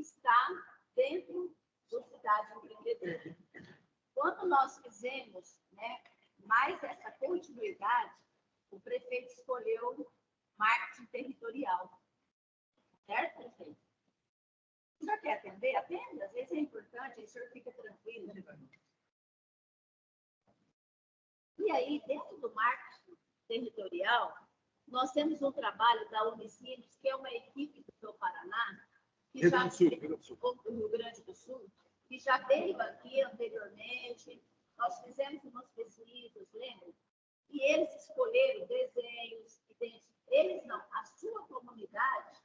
está dentro do Cidade Empreendedora. Quando nós fizemos, né, mais essa continuidade, o prefeito escolheu marketing territorial. Certo, prefeito? O senhor quer atender? Atenda. Às vezes é importante, aí o senhor fica tranquilo. E aí, dentro do marketing territorial, nós temos um trabalho da Unicinos, que é uma equipe do Paraná, que já do Rio Grande do Sul, que já veio aqui anteriormente. Nós fizemos umas pesquisas, lembra? E eles escolheram desenhos, eles não, a sua comunidade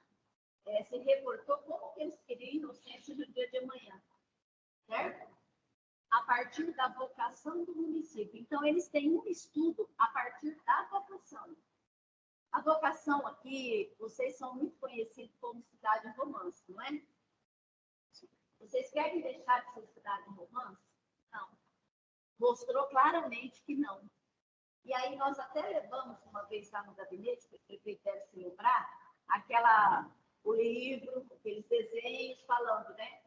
se reportou como que eles queriam inocência no dia de amanhã, certo? A partir da vocação do município. Então, eles têm um estudo a partir da vocação. A vocação aqui, vocês são muito conhecidos como cidade romance, não é? Vocês querem deixar de ser cidade romance? Não. Mostrou claramente que não. E aí nós até levamos uma vez lá no gabinete, que o prefeito deve se lembrar, o livro, aqueles desenhos falando, né?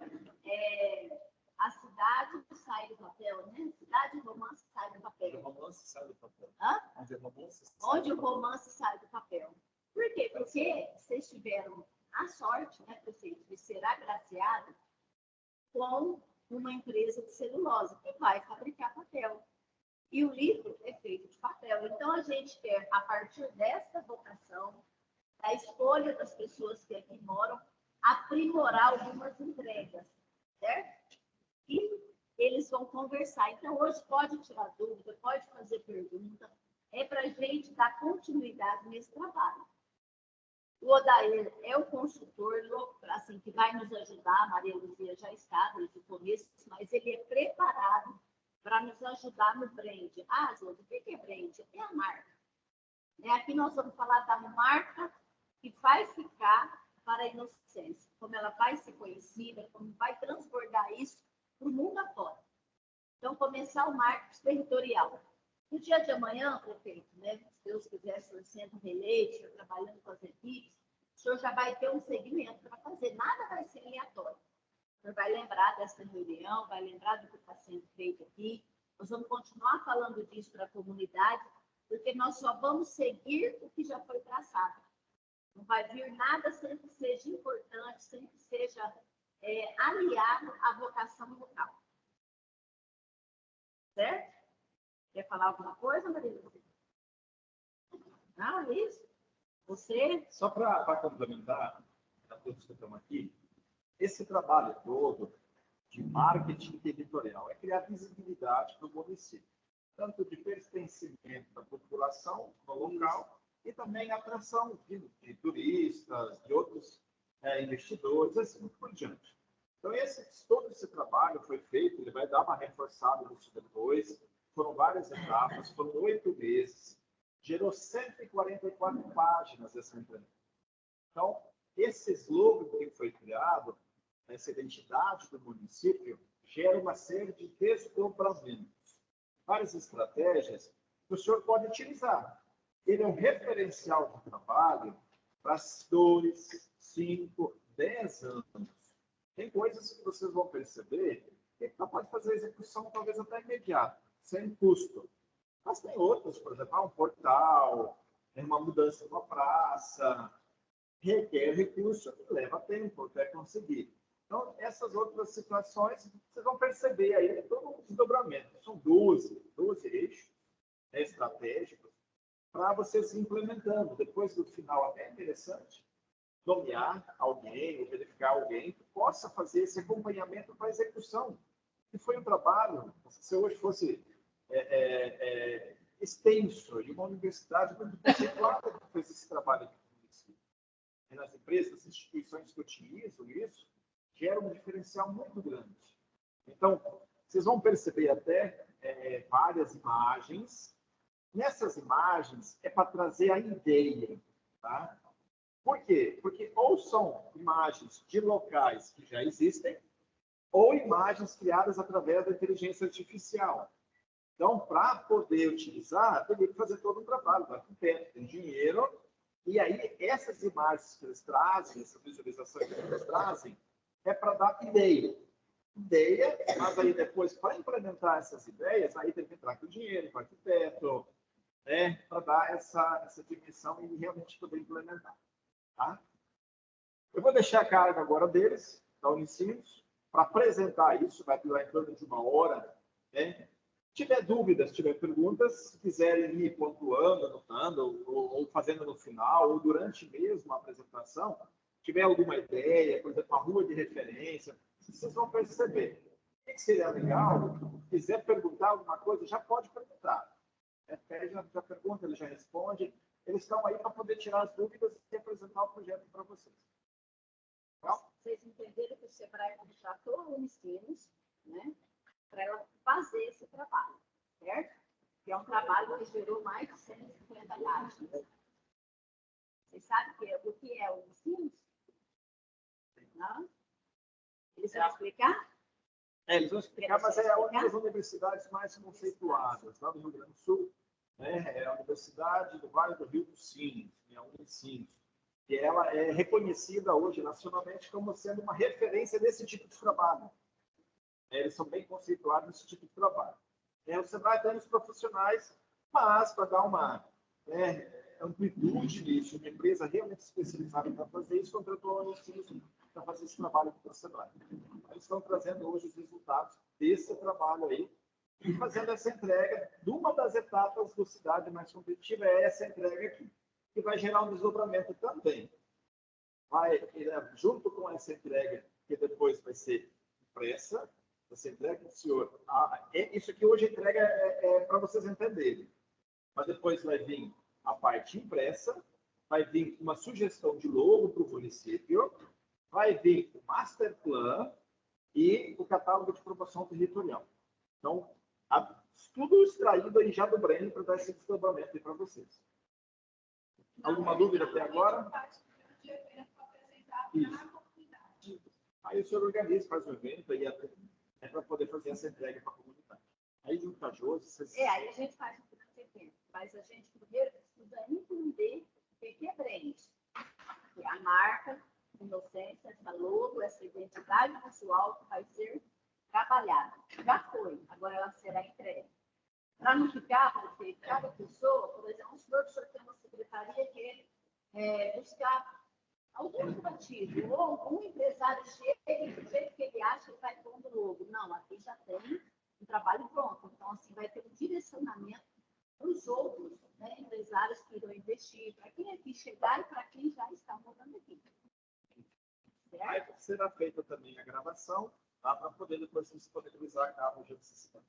A cidade sai do papel, né? Cidade e romance sai do papel. Onde o romance sai do papel. Hã? Onde o romance sai do papel. Por quê? Porque vocês tiveram a sorte, né, prefeito, de ser agraciado com uma empresa de celulose que vai fabricar papel. E o livro é feito de papel. Então, a gente quer, a partir dessa vocação, da escolha das pessoas que aqui moram, aprimorar algumas entregas, certo? E eles vão conversar. Então, hoje pode tirar dúvida, pode fazer pergunta. É para a gente dar continuidade nesse trabalho. O Odair é o consultor, assim, que vai nos ajudar. A Maria Luzia já está desde o começo, mas ele é preparado para nos ajudar no brand. Ah, Júlio, o que é brand? É a marca. Aqui nós vamos falar da marca que vai ficar para a inocência, como ela vai ser conhecida, como vai transbordar isso para o mundo afora. Então, começar o marketing territorial. No dia de amanhã, prefeito, né, se Deus quiser, o senhor sendo reeleito, trabalhando com as equipes, o senhor já vai ter um segmento para fazer, nada vai ser aleatório. O senhor vai lembrar dessa reunião, vai lembrar do que está sendo feito aqui. Nós vamos continuar falando disso para a comunidade, porque nós só vamos seguir o que já foi traçado. Não vai vir nada sem que seja importante, sem que seja aliado à vocação local. Certo? Quer falar alguma coisa, Maria? Não, é isso? Você? Só para complementar, a todos que estão aqui, esse trabalho todo de marketing territorial é criar visibilidade no município, tanto de pertencimento da população no local e também atração de turistas, de outros investidores, assim por diante. Então, todo esse trabalho foi feito, ele vai dar uma reforçada nisso depois. Foram várias etapas, foram 8 meses, gerou 144 páginas essa implementação. Então, esse slogan que foi criado, essa identidade do município, gera uma série de desdobramentos, várias estratégias que o senhor pode utilizar. Ele é um referencial de trabalho para 2, 5, 10 anos. Tem coisas que vocês vão perceber que não pode fazer a execução talvez até imediata, sem custo. Mas tem outras, por exemplo, um portal, uma mudança de uma praça, requer recurso, leva tempo até conseguir. Então, essas outras situações, vocês vão perceber aí todo um desdobramento. São 12 eixos estratégicos para vocês implementando. Depois do final, até é interessante nomear alguém, ou verificar alguém que possa fazer esse acompanhamento para a execução. Que foi um trabalho, se hoje fosse extenso, de uma universidade muito conceituada que fez esse trabalho aqui no município. E nas empresas, nas instituições que utilizam isso, gera um diferencial muito grande. Então, vocês vão perceber até várias imagens. Nessas imagens é para trazer a ideia, tá? Por quê? Porque ou são imagens de locais que já existem, ou imagens criadas através da inteligência artificial. Então, para poder utilizar, teria que fazer todo um trabalho do arquiteto, do engenheiro, e aí essas imagens que eles trazem, essa visualização que eles trazem, é para dar ideia, mas aí depois, para implementar essas ideias, aí tem que entrar com dinheiro, com arquiteto, né, para dar essa dimensão e realmente poder implementar. Tá? Eu vou deixar a carga agora deles, da Unicinos, para apresentar isso, vai durar em torno de 1 hora. Né? Se tiver dúvidas, se tiver perguntas, se quiserem ir pontuando, anotando, ou fazendo no final, ou durante mesmo a apresentação, tiver alguma ideia, por exemplo, uma rua de referência, vocês vão perceber. O que seria legal? Se quiser perguntar alguma coisa, já pode perguntar. Ele já pergunta, ele já responde. Eles estão aí para poder tirar as dúvidas e apresentar o projeto para vocês. Legal? Vocês entenderam que o SEBRAE contratou a Unicinos, né, para ela fazer esse trabalho, certo? Que é um trabalho que gerou mais de 150 páginas. Vocês sabem o que é o Unicinos? Não? Eles vão explicar? Eles vão explicar, mas é uma das universidades mais conceituadas lá do Rio Grande do Sul. Né? É a Universidade do Vale do Rio dos Sinos, a Unicinos. E ela é reconhecida hoje nacionalmente como sendo uma referência desse tipo de trabalho. Eles são bem conceituados nesse tipo de trabalho. O SEBRAE tem os profissionais, mas para dar uma amplitude disso, uma empresa realmente especializada para fazer isso, contratou a Unicinos para fazer esse trabalho para o SEBRAE. Eles estão trazendo hoje os resultados desse trabalho aí e fazendo essa entrega de uma das etapas do Cidade Mais Competitiva, é essa entrega aqui, que vai gerar um desdobramento também. Junto com essa entrega, que depois vai ser impressa, você entrega o senhor. Isso aqui hoje a entrega é para vocês entenderem. Mas depois vai vir a parte impressa, vai vir uma sugestão de logo para o município, vai vir o master plan e o catálogo de promoção territorial. Então, tudo extraído aí já do Breno para dar esse desdobramento aí para vocês. Alguma dúvida até agora? Isso. Aí o senhor organiza, faz um evento aí para poder fazer essa entrega para a comunidade. Aí junto com a Josi, vocês... aí a gente faz um grande evento, mas a gente primeiro precisa entender o que é brand. Que é a marca, a inocência, essa logo, essa identidade visual que vai ser trabalhada. Já foi, agora ela será entregue. Para não ficar, porque cada pessoa, por exemplo, o senhor tem uma secretaria que buscar algum motivo, ou um empresário chega do jeito que ele acha que vai pondo logo. Não, aqui já tem um trabalho pronto. Então, assim, vai ter um direcionamento para os outros, né, empresários que irão investir, para quem aqui chegar e para quem já está morando aqui. Certo? Aí será feita também a gravação, tá, para poder depois disponibilizar a cabo de necessidade.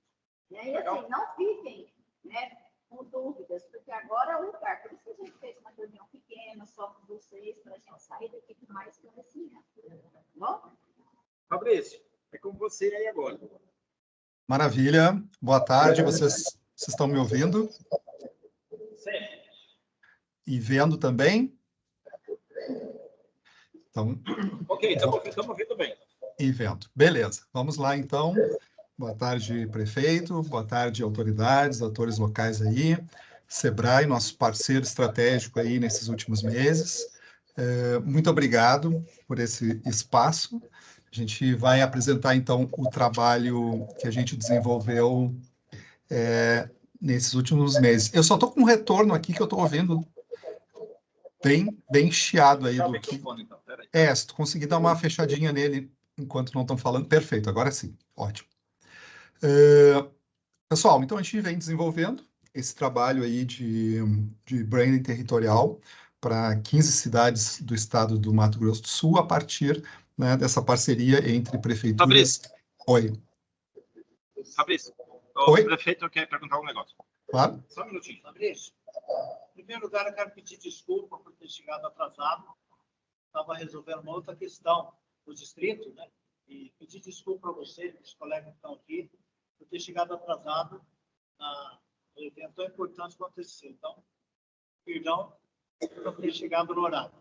E aí, assim, não fiquem, né, com dúvidas, porque agora é o lugar. Por isso que a gente fez uma reunião pequena só com vocês, para a gente sair daqui com mais conhecimento. Tá bom? Fabrício, é com você aí agora. Maravilha. Boa tarde. Vocês estão me ouvindo? Sim. E vendo também? Então, ok, estamos ouvindo bem. E vendo. Beleza. Vamos lá, então. Boa tarde, prefeito. Boa tarde, autoridades, atores locais aí. SEBRAE, nosso parceiro estratégico aí nesses últimos meses. Muito obrigado por esse espaço. A gente vai apresentar, então, o trabalho que a gente desenvolveu nesses últimos meses. Eu só estou com um retorno aqui que eu estou ouvindo bem chiado aí do que... Então, se tu conseguir dar uma fechadinha nele enquanto não estão falando, perfeito, agora sim, ótimo. Pessoal, então a gente vem desenvolvendo esse trabalho aí de branding territorial para 15 cidades do estado do Mato Grosso do Sul, a partir, né, dessa parceria entre prefeituras... Fabrício. Oi. Fabrício, Oi? o prefeito quer perguntar um negócio. Claro. Só um minutinho. Fabrício, em primeiro lugar, eu quero pedir desculpa por ter chegado atrasado. Estava resolvendo uma outra questão do distrito, né? E pedir desculpa para você, para os colegas que estão aqui, por ter chegado atrasado no evento tão importante que aconteceu. Então, perdão por ter chegado no horário.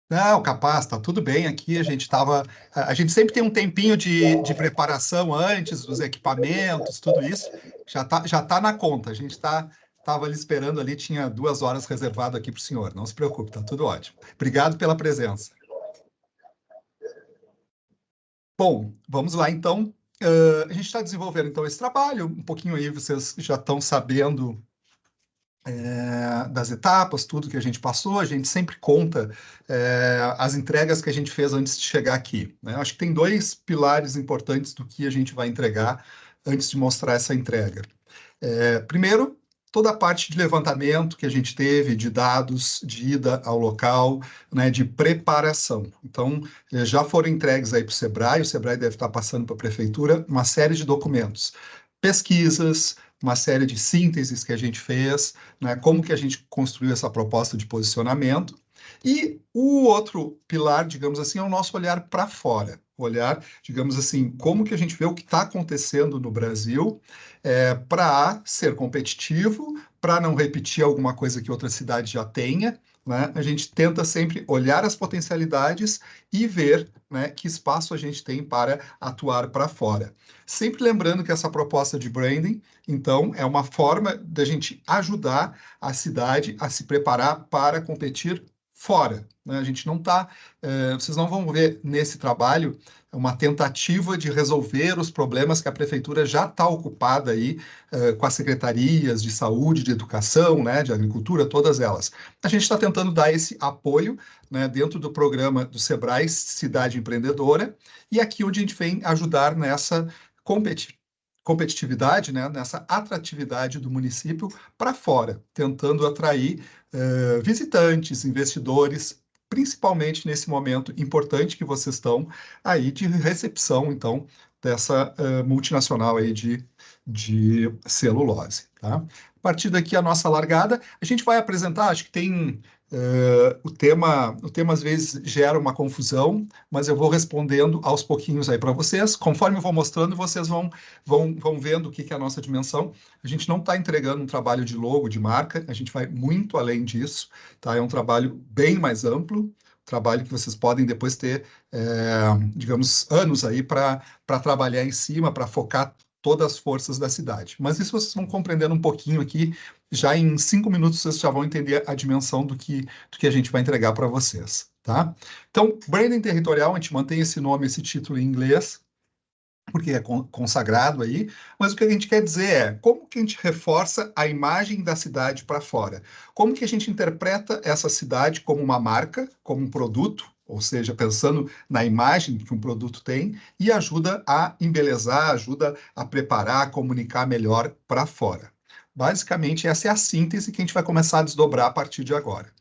Não, capaz, tá tudo bem aqui. A gente sempre tem um tempinho de preparação antes dos equipamentos, tudo isso. Já tá na conta. A gente estava ali esperando ali, tinha 2 horas reservado aqui para o senhor. Não se preocupe, tá tudo ótimo. Obrigado pela presença. Bom, vamos lá, então. A gente está desenvolvendo, então, esse trabalho. Um pouquinho aí vocês já estão sabendo das etapas, tudo que a gente passou. A gente sempre conta as entregas que a gente fez antes de chegar aqui, né? Acho que tem 2 pilares importantes do que a gente vai entregar antes de mostrar essa entrega. Primeiro, toda a parte de levantamento que a gente teve, de dados, de ida ao local, né, de preparação. Então, já foram entregues aí para o Sebrae deve estar passando para a Prefeitura uma série de documentos, pesquisas, uma série de sínteses que a gente fez, né, como que a gente construiu essa proposta de posicionamento. E o outro pilar, digamos assim, é o nosso olhar para fora. Olhar, digamos assim, como que a gente vê o que está acontecendo no Brasil, para ser competitivo, para não repetir alguma coisa que outra cidade já tenha, né? A gente tenta sempre olhar as potencialidades e ver, né, que espaço a gente tem para atuar para fora. Sempre lembrando que essa proposta de branding, então, é uma forma da gente ajudar a cidade a se preparar para competir fora, né? A gente não está, vocês não vão ver nesse trabalho uma tentativa de resolver os problemas que a prefeitura já está ocupada aí com as secretarias de saúde, de educação, né, de agricultura, todas elas. A gente está tentando dar esse apoio, né, dentro do programa do Sebrae Cidade Empreendedora, e aqui onde a gente vem ajudar nessa competitividade, né, nessa atratividade do município para fora, tentando atrair visitantes, investidores, principalmente nesse momento importante que vocês estão aí de recepção, então, dessa multinacional aí de celulose, tá? A partir daqui, a nossa largada, a gente vai apresentar, acho que tem... o tema às vezes gera uma confusão, mas eu vou respondendo aos pouquinhos aí para vocês. Conforme eu vou mostrando, vocês vão vendo o que é a nossa dimensão. A gente não está entregando um trabalho de logo, de marca, a gente vai muito além disso, tá? É um trabalho bem mais amplo, trabalho que vocês podem depois ter, digamos, anos aí para trabalhar em cima, para focar todas as forças da cidade. Mas isso vocês vão compreendendo um pouquinho aqui, já em 5 minutos vocês já vão entender a dimensão do que a gente vai entregar para vocês, tá? Então, branding territorial, a gente mantém esse nome, esse título em inglês, porque é consagrado aí, mas o que a gente quer dizer é como que a gente reforça a imagem da cidade para fora, como que a gente interpreta essa cidade como uma marca, como um produto, ou seja, pensando na imagem que um produto tem, e ajuda a embelezar, ajuda a preparar, a comunicar melhor para fora. Basicamente, essa é a síntese que a gente vai começar a desdobrar a partir de agora.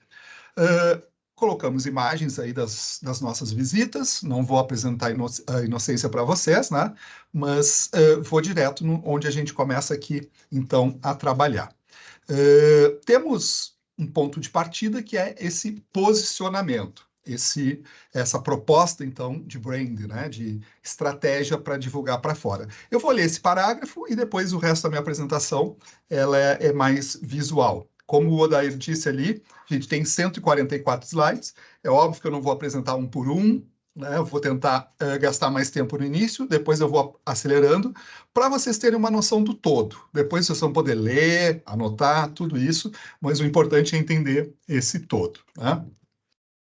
Colocamos imagens aí das nossas visitas, não vou apresentar a Inocência para vocês, né? Mas vou direto onde a gente começa aqui, então, a trabalhar. Temos um ponto de partida que é esse posicionamento, essa proposta, então, de brand, né? De estratégia para divulgar para fora. Eu vou ler esse parágrafo e depois o resto da minha apresentação ela é mais visual. Como o Odair disse ali, a gente tem 144 slides. É óbvio que eu não vou apresentar um por um, né? Eu vou tentar gastar mais tempo no início, depois eu vou acelerando, para vocês terem uma noção do todo. Depois vocês vão poder ler, anotar, tudo isso, mas o importante é entender esse todo, né?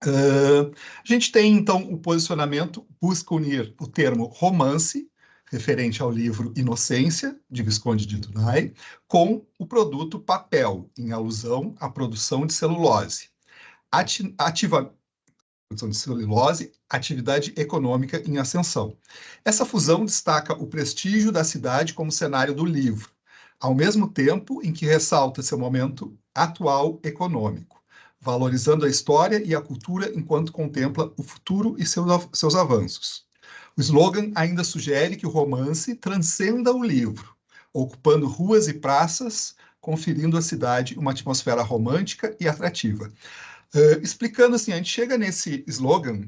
A gente tem, então, o posicionamento, busca unir o termo romance, referente ao livro Inocência, de Visconde de Dunay, com o produto papel, em alusão à produção de celulose. Produção de celulose, atividade econômica em ascensão. Essa fusão destaca o prestígio da cidade como cenário do livro, ao mesmo tempo em que ressalta seu momento atual econômico, valorizando a história e a cultura enquanto contempla o futuro e seus avanços. O slogan ainda sugere que o romance transcenda o livro, ocupando ruas e praças, conferindo à cidade uma atmosfera romântica e atrativa. Explicando assim, a gente chega nesse slogan,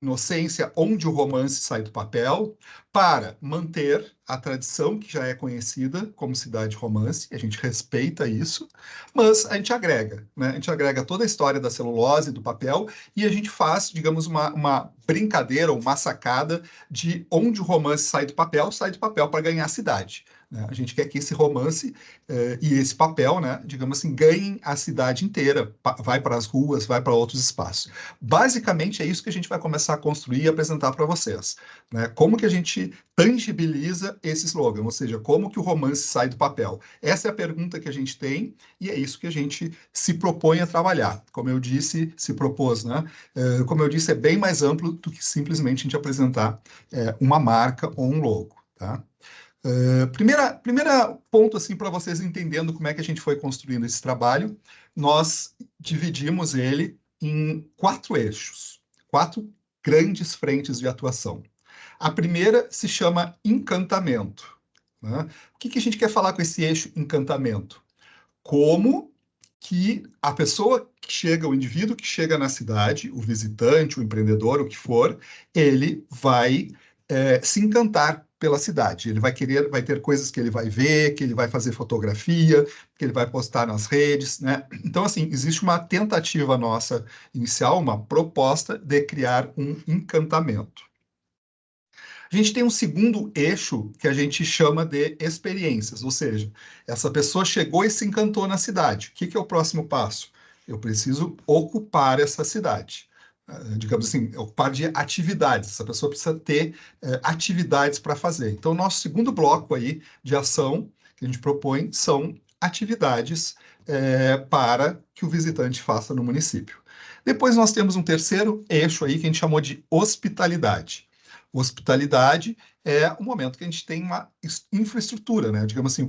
Inocência, onde o romance sai do papel, para manter a tradição que já é conhecida como cidade romance, a gente respeita isso, mas a gente agrega, né? A gente agrega toda a história da celulose, do papel, e a gente faz, digamos, uma brincadeira, uma sacada de onde o romance sai do papel para ganhar a cidade. né? A gente quer que esse romance e esse papel, né, digamos assim, ganhem a cidade inteira, vai para as ruas, vai para outros espaços. Basicamente, é isso que a gente vai começar a construir e apresentar para vocês, né? Como que a gente tangibiliza esse slogan, ou seja, como que o romance sai do papel? Essa é a pergunta que a gente tem e é isso que a gente se propõe a trabalhar. Como eu disse, se propôs, né? Como eu disse, é bem mais amplo do que simplesmente a gente apresentar uma marca ou um logo, tá? Primeira ponto, assim, para vocês entendendo como é que a gente foi construindo esse trabalho, nós dividimos ele em 4 eixos, 4 grandes frentes de atuação. A primeira se chama encantamento, né? O que a gente quer falar com esse eixo encantamento? Como que a pessoa que chega, o indivíduo que chega na cidade, o visitante, o empreendedor, o que for, ele vai se encantar pela cidade. Ele vai ter coisas que ele vai ver, que ele vai fazer fotografia, que ele vai postar nas redes, né? Então, assim, existe uma tentativa nossa inicial, uma proposta de criar um encantamento. A gente tem um segundo eixo que a gente chama de experiências, ou seja, essa pessoa chegou e se encantou na cidade. O que é o próximo passo? Eu preciso ocupar essa cidade. Digamos assim, ocupar de atividades. Essa pessoa precisa ter atividades para fazer. Então, nosso segundo bloco aí de ação que a gente propõe são atividades para que o visitante faça no município. Depois nós temos um terceiro eixo aí que a gente chamou de hospitalidade. Hospitalidade é o momento que a gente tem uma infraestrutura, né? Digamos assim,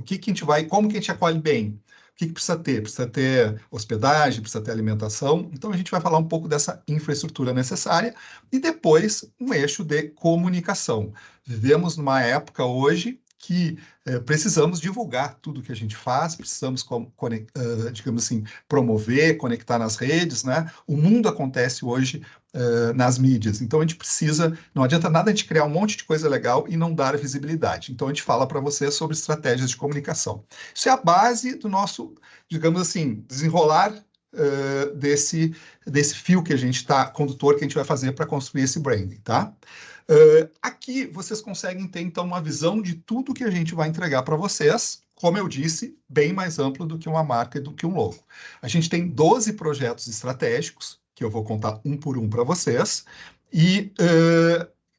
como que a gente acolhe bem? O que precisa ter? Precisa ter hospedagem, precisa ter alimentação. Então, a gente vai falar um pouco dessa infraestrutura necessária e depois um eixo de comunicação. Vivemos numa época hoje que precisamos divulgar tudo que a gente faz, precisamos, digamos assim, promover, conectar nas redes, né? O mundo acontece hoje nas mídias, então a gente precisa, não adianta nada a gente criar um monte de coisa legal e não dar visibilidade. Então a gente fala para vocês sobre estratégias de comunicação. Isso é a base do nosso, digamos assim, desenrolar desse fio que a gente está, condutor que a gente vai fazer para construir esse branding, tá? Aqui vocês conseguem ter, então, uma visão de tudo que a gente vai entregar para vocês, como eu disse, bem mais amplo do que uma marca e do que um logo. A gente tem 12 projetos estratégicos, que eu vou contar um por um para vocês, e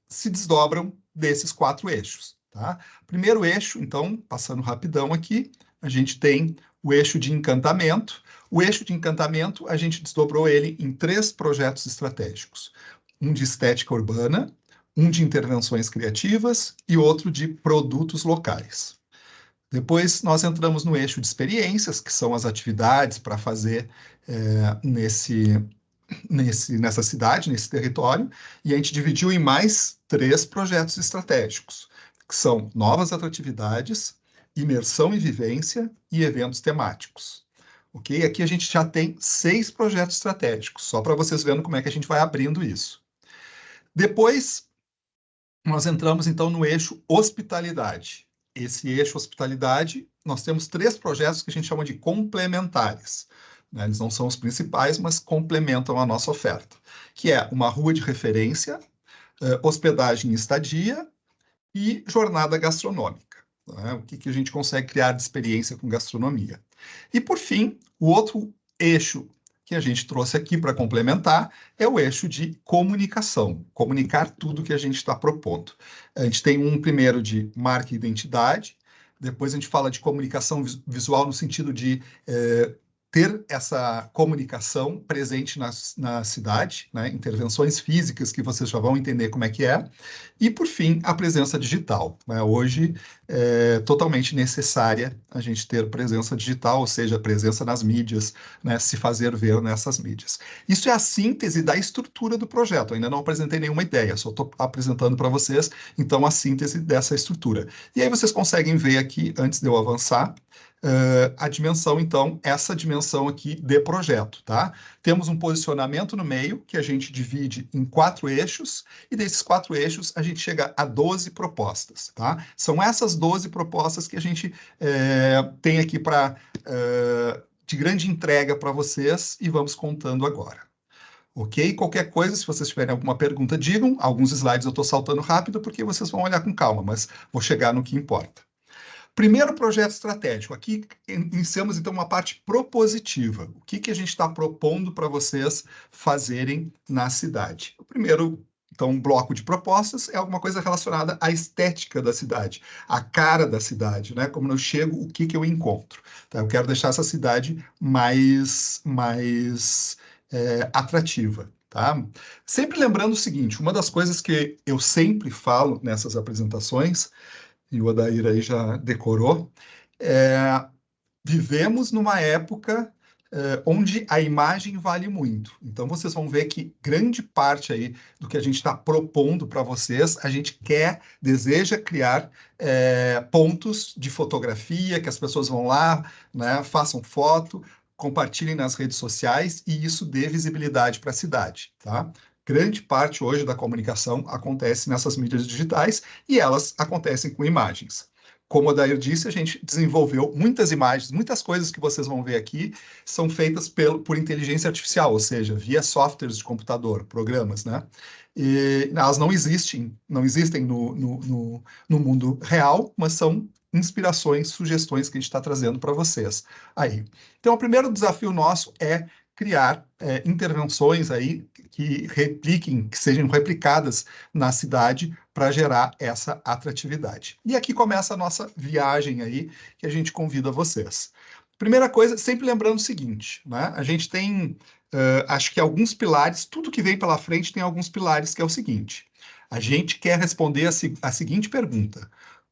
se desdobram desses 4 eixos, tá? Primeiro eixo, então, passando rapidão aqui, a gente tem o eixo de encantamento. O eixo de encantamento, a gente desdobrou ele em 3 projetos estratégicos. Um de estética urbana, um de intervenções criativas e outro de produtos locais. Depois, nós entramos no eixo de experiências, que são as atividades para fazer nessa cidade, nesse território, e a gente dividiu em mais 3 projetos estratégicos, que são novas atratividades, imersão e vivência e eventos temáticos. Ok? Aqui a gente já tem 6 projetos estratégicos, só para vocês verem como é que a gente vai abrindo isso. Depois, nós entramos, então, no eixo hospitalidade. Esse eixo hospitalidade, nós temos 3 projetos que a gente chama de complementares. Né? Eles não são os principais, mas complementam a nossa oferta, que é uma rua de referência, hospedagem e estadia e jornada gastronômica. Né? O que a gente consegue criar de experiência com gastronomia. E, por fim, o outro eixo que a gente trouxe aqui para complementar é o eixo de comunicação, comunicar tudo que a gente está propondo. A gente tem um primeiro de marca e identidade, depois a gente fala de comunicação visual no sentido de ter essa comunicação presente na cidade, né? Intervenções físicas que vocês já vão entender como é que é, e, por fim, a presença digital. Né? Hoje é totalmente necessária a gente ter presença digital, ou seja, presença nas mídias, né? Se fazer ver nessas mídias. Isso é a síntese da estrutura do projeto. Eu ainda não apresentei nenhuma ideia, só estou apresentando para vocês, então, a síntese dessa estrutura. E aí vocês conseguem ver aqui, antes de eu avançar, a dimensão, então, essa dimensão aqui de projeto, tá? Temos um posicionamento no meio, que a gente divide em 4 eixos, e desses 4 eixos a gente chega a 12 propostas, tá? São essas 12 propostas que a gente tem aqui de grande entrega para vocês, e vamos contando agora. Ok? Qualquer coisa, se vocês tiverem alguma pergunta, digam. Alguns slides eu estou saltando rápido, porque vocês vão olhar com calma, mas vou chegar no que importa. Primeiro projeto estratégico. Aqui iniciamos, então, uma parte propositiva. O que a gente está propondo para vocês fazerem na cidade? O primeiro, então, um bloco de propostas é alguma coisa relacionada à estética da cidade, à cara da cidade, né? Como eu chego, o que eu encontro. Tá? Eu quero deixar essa cidade mais atrativa. Tá? Sempre lembrando o seguinte, uma das coisas que eu sempre falo nessas apresentações, e o Odair aí já decorou, vivemos numa época onde a imagem vale muito. Então, vocês vão ver que grande parte aí do que a gente está propondo para vocês, a gente deseja criar pontos de fotografia, que as pessoas vão lá, né, façam foto, compartilhem nas redes sociais e isso dê visibilidade para a cidade, tá? Grande parte hoje da comunicação acontece nessas mídias digitais e elas acontecem com imagens. Como o Dair disse, a gente desenvolveu muitas imagens, muitas coisas que vocês vão ver aqui são feitas por inteligência artificial, ou seja, via softwares de computador, programas, né? E elas não existem no mundo real, mas são inspirações, sugestões que a gente está trazendo para vocês aí. Então, o primeiro desafio nosso é criar intervenções aí que sejam replicadas na cidade para gerar essa atratividade. E aqui começa a nossa viagem aí, que a gente convida vocês. Primeira coisa, sempre lembrando o seguinte, né? A gente tem, acho que alguns pilares, tudo que vem pela frente tem alguns pilares, que é o seguinte, a gente quer responder a seguinte pergunta,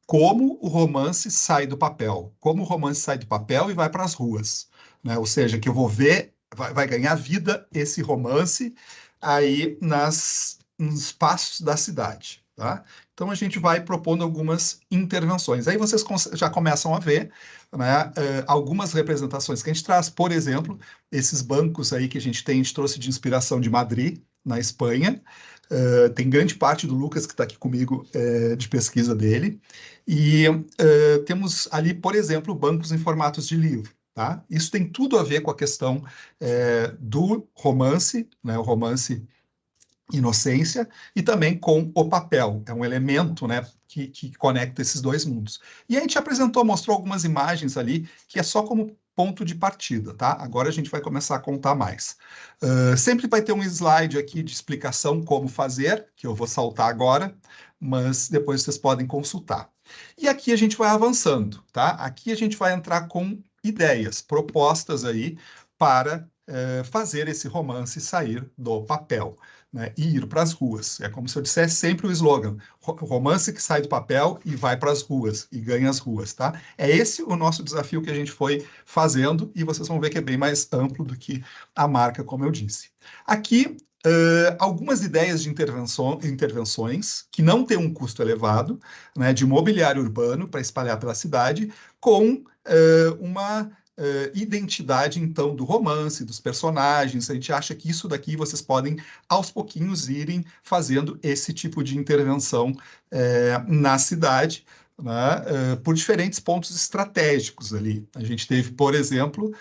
como o romance sai do papel? Como o romance sai do papel e vai para as ruas? Né? Ou seja, que eu vou ver, vai ganhar vida esse romance aí nos espaços da cidade. Tá? Então, a gente vai propondo algumas intervenções. Aí vocês já começam a ver, né, algumas representações que a gente traz. Por exemplo, esses bancos aí que a gente trouxe de inspiração de Madrid, na Espanha. Tem grande parte do Lucas que está aqui comigo de pesquisa dele. E temos ali, por exemplo, bancos em formatos de livro. Tá? Isso tem tudo a ver com a questão do romance, né, o romance inocência, e também com o papel. É um elemento, né, que conecta esses dois mundos. E a gente mostrou algumas imagens ali, que é só como ponto de partida, tá? Agora a gente vai começar a contar mais. Sempre vai ter um slide aqui de explicação como fazer, que eu vou saltar agora, mas depois vocês podem consultar. E aqui a gente vai avançando, tá? Aqui a gente vai entrar com ideias, propostas aí para fazer esse romance sair do papel. Né, e ir para as ruas. É como se eu dissesse sempre o slogan, romance que sai do papel e vai para as ruas, e ganha as ruas, tá? É esse o nosso desafio que a gente foi fazendo, e vocês vão ver que é bem mais amplo do que a marca, como eu disse. Aqui, algumas ideias de intervenções que não têm um custo elevado, né, de mobiliário urbano para espalhar pela cidade, com uma identidade, então, do romance, dos personagens. A gente acha que isso daqui vocês podem, aos pouquinhos, irem fazendo esse tipo de intervenção na cidade, né, por diferentes pontos estratégicos ali. A gente teve, por exemplo,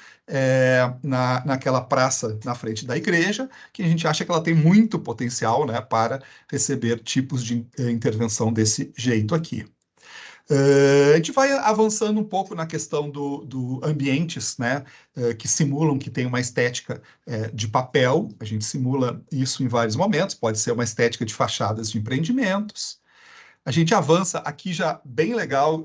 naquela praça na frente da igreja, que a gente acha que ela tem muito potencial, né, para receber tipos de intervenção desse jeito aqui. A gente vai avançando um pouco na questão do ambientes, né, que simulam que tem uma estética de papel. A gente simula isso em vários momentos, pode ser uma estética de fachadas de empreendimentos. A gente avança aqui já bem legal,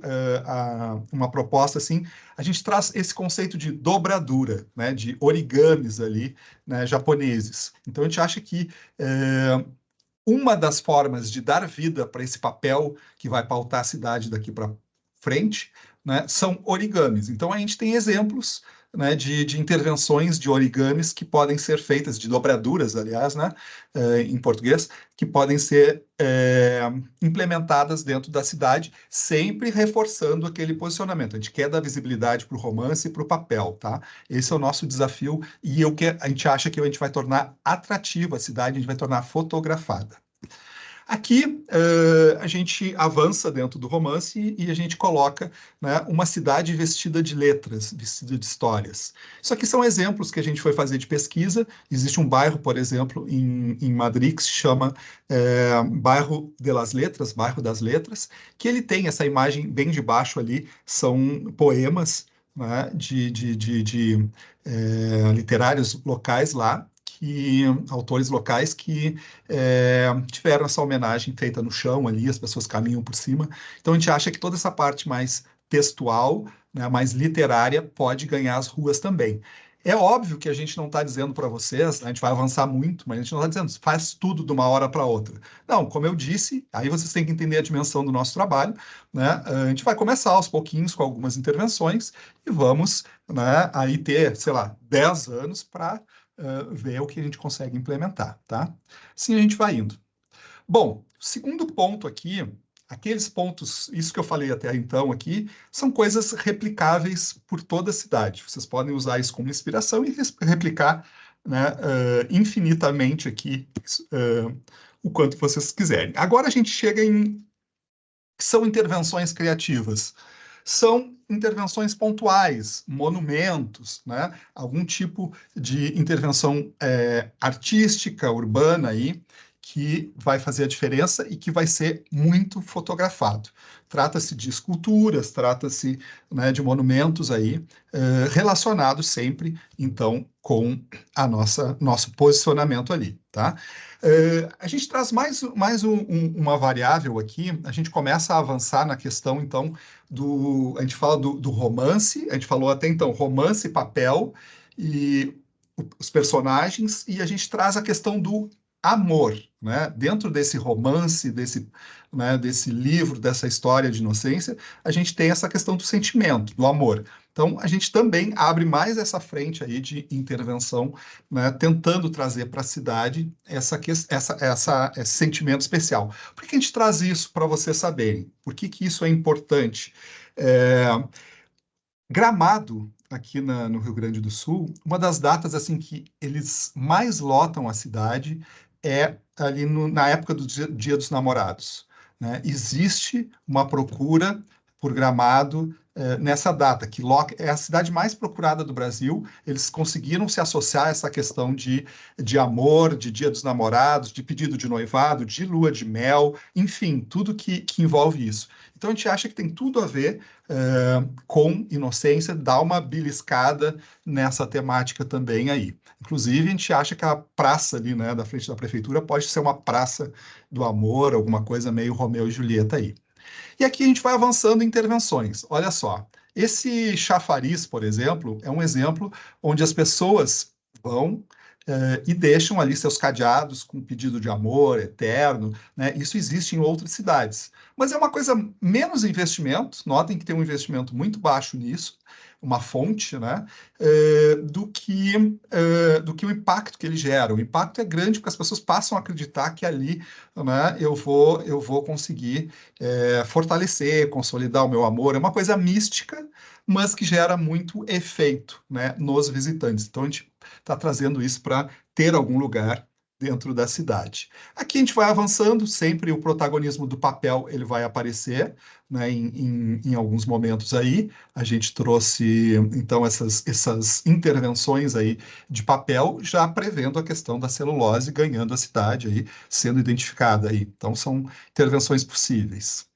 uma proposta assim, a gente traz esse conceito de dobradura, né, de origamis ali, né, japoneses. Então a gente acha que uma das formas de dar vida para esse papel que vai pautar a cidade daqui para frente, né, são origamis. Então, a gente tem exemplos, né, de intervenções de origamis que podem ser feitas, de dobraduras, aliás, né, em português, que podem ser implementadas dentro da cidade, sempre reforçando aquele posicionamento. A gente quer dar visibilidade para o romance e para o papel, tá? Esse é o nosso desafio e a gente acha que a gente vai tornar atrativa a cidade, a gente vai tornar fotografada. Aqui a gente avança dentro do romance e a gente coloca, né, uma cidade vestida de letras, vestida de histórias. Isso aqui são exemplos que a gente foi fazer de pesquisa. Existe um bairro, por exemplo, em Madrid, que se chama Bairro das Letras, que ele tem essa imagem bem de baixo ali, são poemas, né, literários locais lá, autores locais que tiveram essa homenagem feita no chão ali, as pessoas caminham por cima. Então a gente acha que toda essa parte mais textual, né, mais literária, pode ganhar as ruas também. É óbvio que a gente não está dizendo para vocês, a gente vai avançar muito, mas a gente não está dizendo, faz tudo de uma hora para outra. Não, como eu disse, aí vocês têm que entender a dimensão do nosso trabalho, né? A gente vai começar aos pouquinhos com algumas intervenções e vamos, né, aí ter, sei lá, 10 anos para ver o que a gente consegue implementar, tá? Assim a gente vai indo. Bom, segundo ponto aqui, aqueles pontos, isso que eu falei até então aqui, são coisas replicáveis por toda a cidade. Vocês podem usar isso como inspiração e replicar, né, infinitamente aqui o quanto vocês quiserem. Agora a gente chega em... São intervenções criativas. São intervenções pontuais, monumentos, né? Algum tipo de intervenção artística, urbana aí, que vai fazer a diferença e que vai ser muito fotografado. Trata-se de esculturas, trata-se, né, de monumentos aí, relacionados sempre, então, com a nosso posicionamento ali, tá? A gente traz mais uma variável aqui, a gente começa a avançar na questão, então, a gente fala do romance, a gente falou até então romance, papel e os personagens, e a gente traz a questão do amor, né? Dentro desse romance, desse livro, dessa história de inocência, a gente tem essa questão do sentimento, do amor. Então, a gente também abre mais essa frente aí de intervenção, né, tentando trazer para a cidade esse sentimento especial. Por que a gente traz isso para vocês saberem? Por que isso é importante? Gramado, aqui no Rio Grande do Sul, uma das datas assim que eles mais lotam a cidade é ali na época do Dia dos Namorados, né? Existe uma procura por Gramado nessa data, que é a cidade mais procurada do Brasil. Eles conseguiram se associar a essa questão de amor, de Dia dos Namorados, de pedido de noivado, de lua de mel, enfim, tudo que envolve isso. Então a gente acha que tem tudo a ver com inocência, dá uma beliscada nessa temática também aí. Inclusive, a gente acha que a praça ali, né, da frente da prefeitura pode ser uma praça do amor, alguma coisa meio Romeu e Julieta aí. E aqui a gente vai avançando em intervenções. Olha só, esse chafariz, por exemplo, é um exemplo onde as pessoas vão e deixam ali seus cadeados com pedido de amor eterno, né? Isso existe em outras cidades. Mas é uma coisa menos investimento, notem que tem um investimento muito baixo nisso, uma fonte, né? Do que o impacto que ele gera. O impacto é grande porque as pessoas passam a acreditar que ali, né, eu vou conseguir fortalecer, consolidar o meu amor. É uma coisa mística, mas que gera muito efeito, né, nos visitantes. Então, a gente está trazendo isso para ter algum lugar dentro da cidade. Aqui a gente vai avançando, sempre o protagonismo do papel ele vai aparecer, né, em alguns momentos aí. A gente trouxe, então, essas intervenções aí de papel, já prevendo a questão da celulose ganhando a cidade aí, sendo identificada aí. Então, são intervenções possíveis.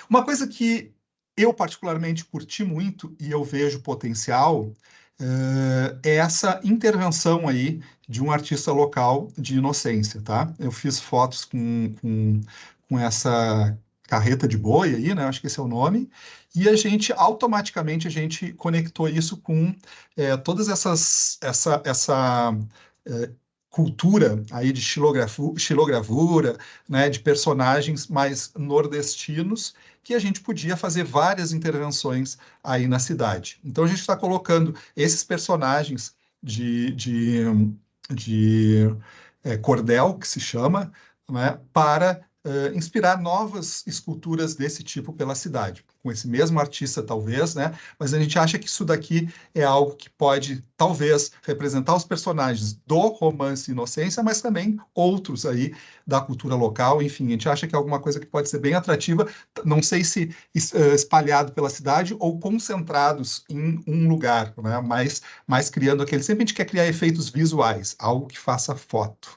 Uma coisa que eu particularmente curti muito e eu vejo potencial é essa intervenção aí de um artista local de inocência, tá? Eu fiz fotos com essa carreta de boi aí, né? Acho que esse é o nome. E a gente, automaticamente, a gente conectou isso com todas essa cultura aí de xilogravura, né? De personagens mais nordestinos, que a gente podia fazer várias intervenções aí na cidade. Então, a gente está colocando esses personagens de cordel, que se chama, né, para inspirar novas esculturas desse tipo pela cidade, com esse mesmo artista talvez, né? Mas a gente acha que isso daqui é algo que pode, talvez, representar os personagens do romance Inocência, mas também outros aí da cultura local, enfim, a gente acha que é alguma coisa que pode ser bem atrativa, não sei se espalhado pela cidade ou concentrados em um lugar, né? Mas criando aquele, sempre a gente quer criar efeitos visuais, algo que faça foto.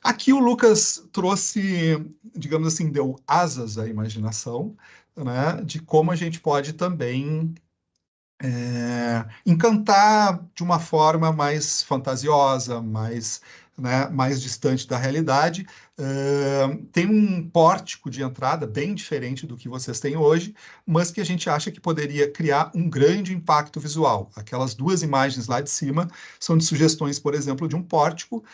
Aqui o Lucas trouxe, digamos assim, deu asas à imaginação, né, de como a gente pode também encantar de uma forma mais fantasiosa, mais, né, mais distante da realidade. Tem um pórtico de entrada bem diferente do que vocês têm hoje, mas que a gente acha que poderia criar um grande impacto visual. Aquelas duas imagens lá de cima são de sugestões, por exemplo, de um pórtico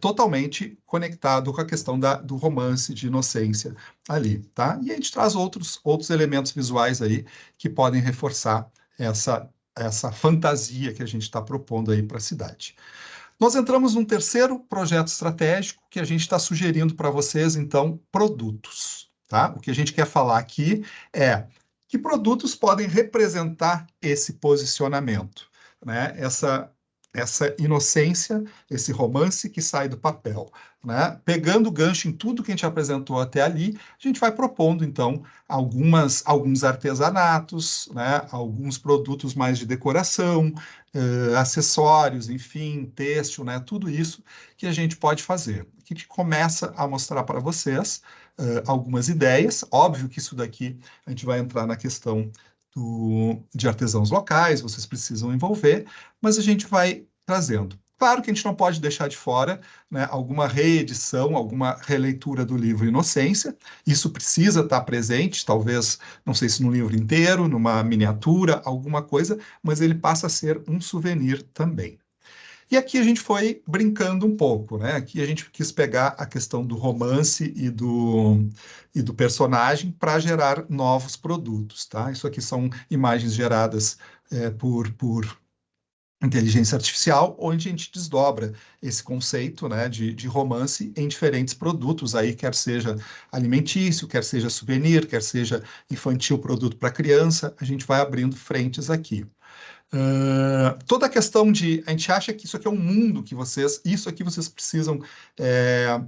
totalmente conectado com a questão do romance de inocência ali, tá? E a gente traz outros elementos visuais aí que podem reforçar essa fantasia que a gente está propondo aí para a cidade. Nós entramos num terceiro projeto estratégico que a gente está sugerindo para vocês, então, produtos. Tá? O que a gente quer falar aqui é que produtos podem representar esse posicionamento, né? Essa inocência, esse romance que sai do papel, né? Pegando o gancho em tudo que a gente apresentou até ali, a gente vai propondo, então, alguns artesanatos, né? Alguns produtos mais de decoração, acessórios, enfim, têxtil, né? Tudo isso que a gente pode fazer. Aqui a gente começa a mostrar para vocês algumas ideias. Óbvio que isso daqui a gente vai entrar na questão de artesãos locais, vocês precisam envolver, mas a gente vai trazendo. Claro que a gente não pode deixar de fora, né, alguma reedição, alguma releitura do livro Inocência. Isso precisa estar presente, talvez, não sei se no livro inteiro, numa miniatura, alguma coisa, mas ele passa a ser um souvenir também. E aqui a gente foi brincando um pouco, né? Aqui a gente quis pegar a questão do romance e do personagem para gerar novos produtos, tá? Isso aqui são imagens geradas por inteligência artificial, onde a gente desdobra esse conceito, né, de romance em diferentes produtos, aí quer seja alimentício, quer seja souvenir, quer seja infantil, produto para criança, a gente vai abrindo frentes aqui. Toda a questão a gente acha que isso aqui é um mundo que isso aqui vocês precisam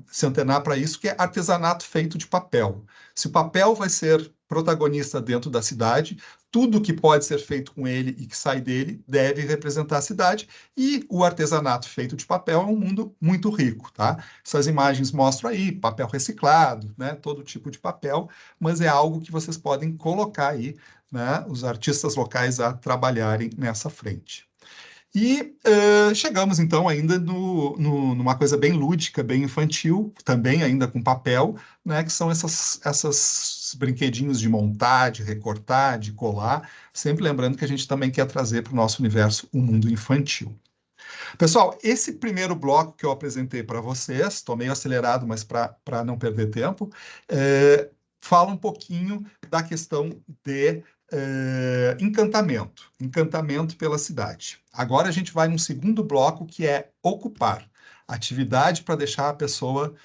se antenar para isso, que é artesanato feito de papel. Se o papel vai ser protagonista dentro da cidade, tudo que pode ser feito com ele e que sai dele deve representar a cidade, e o artesanato feito de papel é um mundo muito rico, tá? Essas imagens mostram aí papel reciclado, né? Todo tipo de papel, mas é algo que vocês podem colocar aí, né, os artistas locais a trabalharem nessa frente. E chegamos, então, ainda numa coisa bem lúdica, bem infantil, também ainda com papel, né, que são essas brinquedinhos de montar, de recortar, de colar, sempre lembrando que a gente também quer trazer para o nosso universo um mundo infantil. Pessoal, esse primeiro bloco que eu apresentei para vocês, estou meio acelerado, mas para não perder tempo, fala um pouquinho da questão de encantamento pela cidade. Agora a gente vai num segundo bloco que é ocupar, atividade para deixar a pessoa,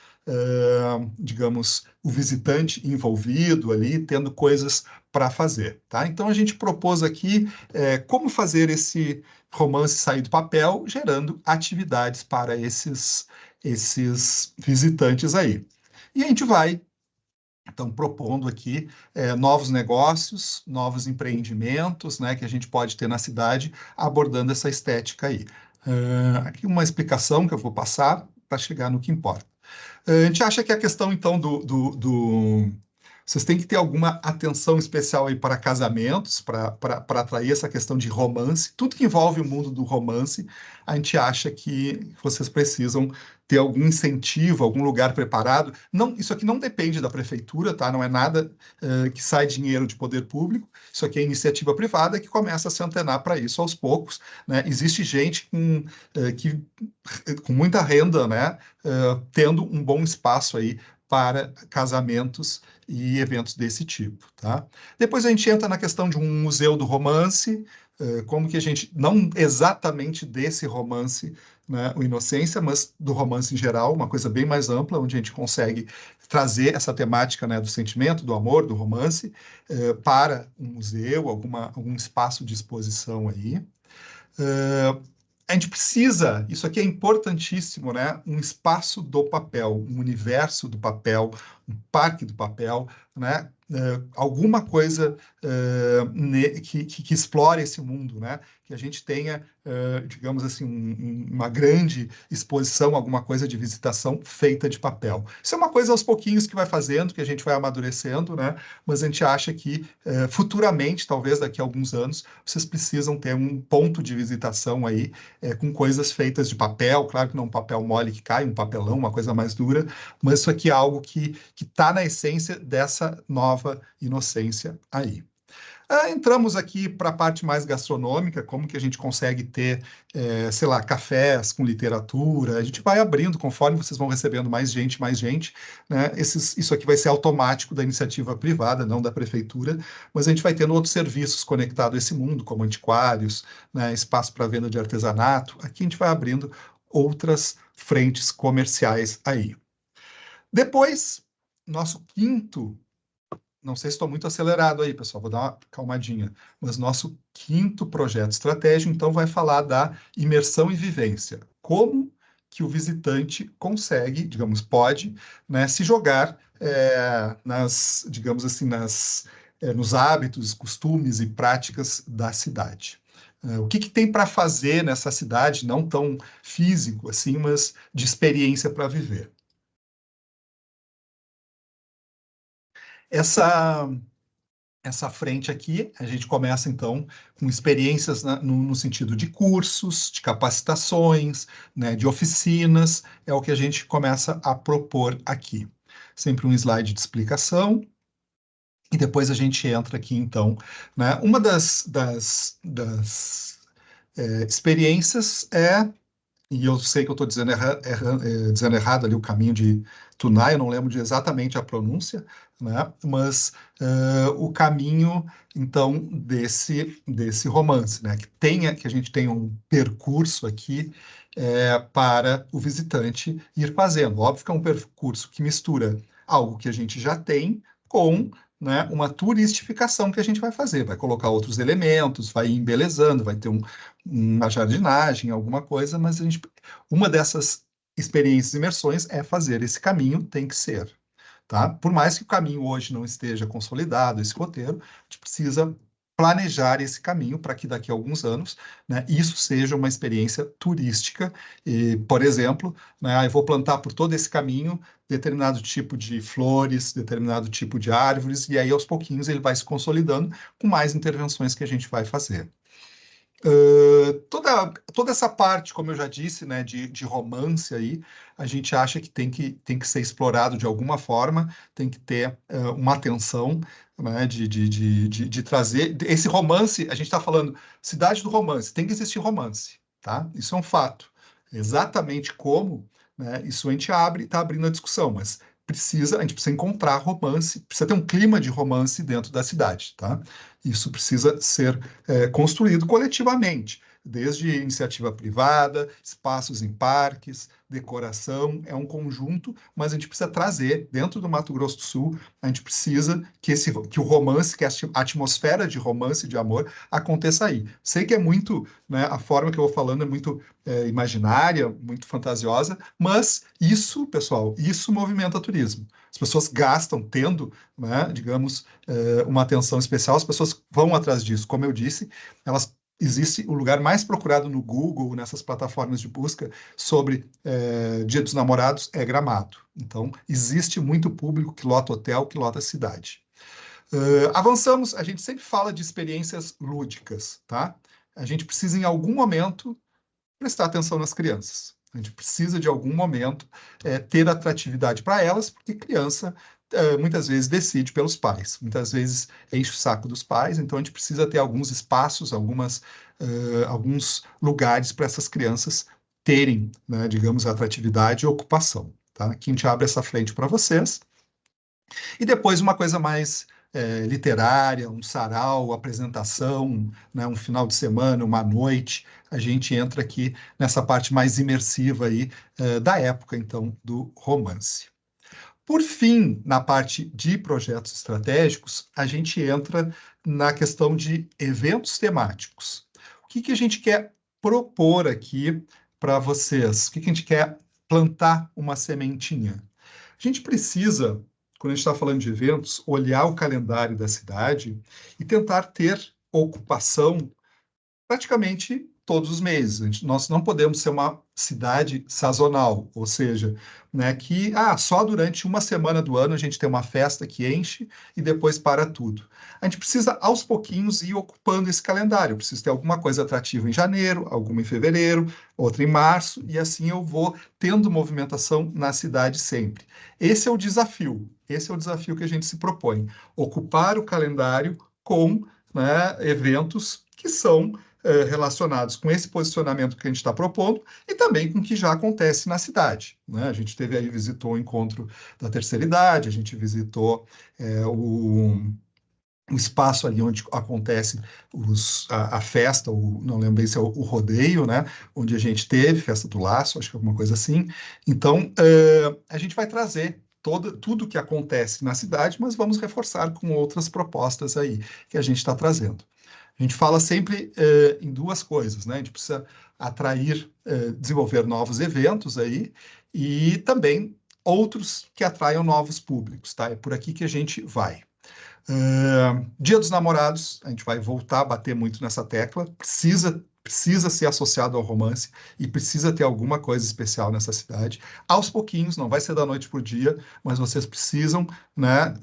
digamos, o visitante envolvido ali, tendo coisas para fazer, tá? Então a gente propôs aqui como fazer esse romance sair do papel, gerando atividades para esses visitantes aí. E a gente vai então, propondo aqui novos negócios, novos empreendimentos, né, que a gente pode ter na cidade, abordando essa estética aí. Aqui uma explicação que eu vou passar para chegar no que importa. A gente acha que a questão, então, vocês têm que ter alguma atenção especial aí para casamentos, para atrair essa questão de romance. Tudo que envolve o mundo do romance, a gente acha que vocês precisam ter algum incentivo, algum lugar preparado. Não, isso aqui não depende da prefeitura, tá? Não é nada que sai dinheiro de poder público. Isso aqui é iniciativa privada que começa a se antenar para isso aos poucos, né? Existe gente com muita renda, né? Tendo um bom espaço aí para casamentos e eventos desse tipo, tá? Depois a gente entra na questão de um museu do romance, como que a gente, não exatamente desse romance, né, o Inocência, mas do romance em geral, uma coisa bem mais ampla, onde a gente consegue trazer essa temática, né, do sentimento, do amor, do romance, para um museu, algum espaço de exposição aí. A gente precisa, isso aqui é importantíssimo, né? Um espaço do papel, um universo do papel, um parque do papel, né? Alguma coisa que explore esse mundo, né? Que a gente tenha, digamos assim, uma grande exposição, alguma coisa de visitação feita de papel. Isso é uma coisa aos pouquinhos que vai fazendo, que a gente vai amadurecendo, né? Mas a gente acha que futuramente, talvez daqui a alguns anos, vocês precisam ter um ponto de visitação aí com coisas feitas de papel, claro que não um papel mole que cai, um papelão, uma coisa mais dura, mas isso aqui é algo que está na essência dessa nova inocência aí. Entramos aqui para a parte mais gastronômica, como que a gente consegue ter, sei lá, cafés com literatura. A gente vai abrindo conforme vocês vão recebendo mais gente, né? Isso aqui vai ser automático da iniciativa privada, não da prefeitura, mas a gente vai tendo outros serviços conectados a esse mundo, como antiquários, né? Espaço para venda de artesanato. Aqui a gente vai abrindo outras frentes comerciais aí. Depois, nosso quinto, não sei se estou muito acelerado aí, pessoal, vou dar uma calmadinha, mas nosso quinto projeto estratégico, então, vai falar da imersão e vivência. Como que o visitante consegue, digamos, pode, né, se jogar digamos assim, nos hábitos, costumes e práticas da cidade. O que tem para fazer nessa cidade, não tão físico assim, mas de experiência para viver. Essa frente aqui, a gente começa, então, com experiências no sentido de cursos, de capacitações, né, de oficinas, é o que a gente começa a propor aqui. Sempre um slide de explicação, e depois a gente entra aqui, então, né, uma das experiências e eu sei que eu estou dizendo, dizendo errado ali o caminho de Tunai, eu não lembro de exatamente a pronúncia, né? Mas o caminho, então, desse romance, né? Que a gente tenha um percurso aqui para o visitante ir fazendo. Óbvio que é um percurso que mistura algo que a gente já tem com, né, uma turistificação que a gente vai fazer, vai colocar outros elementos, vai ir embelezando, vai ter uma jardinagem, alguma coisa, mas uma dessas experiências e imersões é fazer esse caminho, tem que ser. Tá? Por mais que o caminho hoje não esteja consolidado, esse roteiro, a gente precisa planejar esse caminho para que daqui a alguns anos, né, isso seja uma experiência turística. E, por exemplo, né, eu vou plantar por todo esse caminho determinado tipo de flores, determinado tipo de árvores, e aí aos pouquinhos ele vai se consolidando com mais intervenções que a gente vai fazer. Toda essa parte, como eu já disse, né, de romance aí, a gente acha que tem que ser explorado de alguma forma, tem que ter uma atenção, né, de trazer esse romance. A gente está falando cidade do romance, tem que existir romance, tá? Isso é um fato. Exatamente como, né, isso a gente está abrindo a discussão, mas a gente precisa encontrar romance, precisa ter um clima de romance dentro da cidade, tá? Isso precisa ser construído coletivamente, desde iniciativa privada, espaços em parques, decoração, é um conjunto, mas a gente precisa trazer, dentro do Mato Grosso do Sul, a gente precisa que o romance, que a atmosfera de romance, de amor, aconteça aí. Sei que é muito, né, a forma que eu vou falando é muito imaginária, muito fantasiosa, mas isso, pessoal, isso movimenta turismo. As pessoas gastam tendo, né, digamos, uma atenção especial, as pessoas vão atrás disso. Como eu disse, existe o lugar mais procurado no Google, nessas plataformas de busca, sobre Dia dos Namorados, é Gramado. Então, existe muito público que lota hotel, que lota cidade. Avançamos, a gente sempre fala de experiências lúdicas, tá? A gente precisa, em algum momento, prestar atenção nas crianças. A gente precisa, de algum momento, ter atratividade para elas, porque criança muitas vezes decide pelos pais, muitas vezes enche o saco dos pais, então a gente precisa ter alguns espaços, alguns lugares para essas crianças terem, né, digamos, atratividade e ocupação. Tá? Aqui a gente abre essa frente para vocês. E depois uma coisa mais literária, um sarau, apresentação, né, um final de semana, uma noite, a gente entra aqui nessa parte mais imersiva aí, da época, então, do romance. Por fim, na parte de projetos estratégicos, a gente entra na questão de eventos temáticos. O que a gente quer propor aqui para vocês? O que a gente quer plantar uma sementinha? A gente precisa, quando a gente está falando de eventos, olhar o calendário da cidade e tentar ter ocupação praticamente todos os meses. Nós não podemos ser uma cidade sazonal, ou seja, né, que só durante uma semana do ano a gente tem uma festa que enche e depois para tudo. A gente precisa, aos pouquinhos, ir ocupando esse calendário. Precisa ter alguma coisa atrativa em janeiro, alguma em fevereiro, outra em março, e assim eu vou tendo movimentação na cidade sempre. Esse é o desafio que a gente se propõe, ocupar o calendário com, né, eventos que são relacionados com esse posicionamento que a gente está propondo e também com o que já acontece na cidade, né? A gente visitou o encontro da terceira idade, a gente visitou o espaço ali onde acontece a festa, não lembro bem se é o rodeio, né? Onde a gente teve, festa do laço, acho que é alguma coisa assim. Então, a gente vai trazer tudo o que acontece na cidade, mas vamos reforçar com outras propostas aí que a gente está trazendo. A gente fala sempre em duas coisas, né? A gente precisa atrair, desenvolver novos eventos aí e também outros que atraiam novos públicos, tá? É por aqui que a gente vai. Dia dos Namorados, a gente vai voltar a bater muito nessa tecla, precisa ser associado ao romance e precisa ter alguma coisa especial nessa cidade. Aos pouquinhos, não vai ser da noite por dia, mas vocês precisam, né?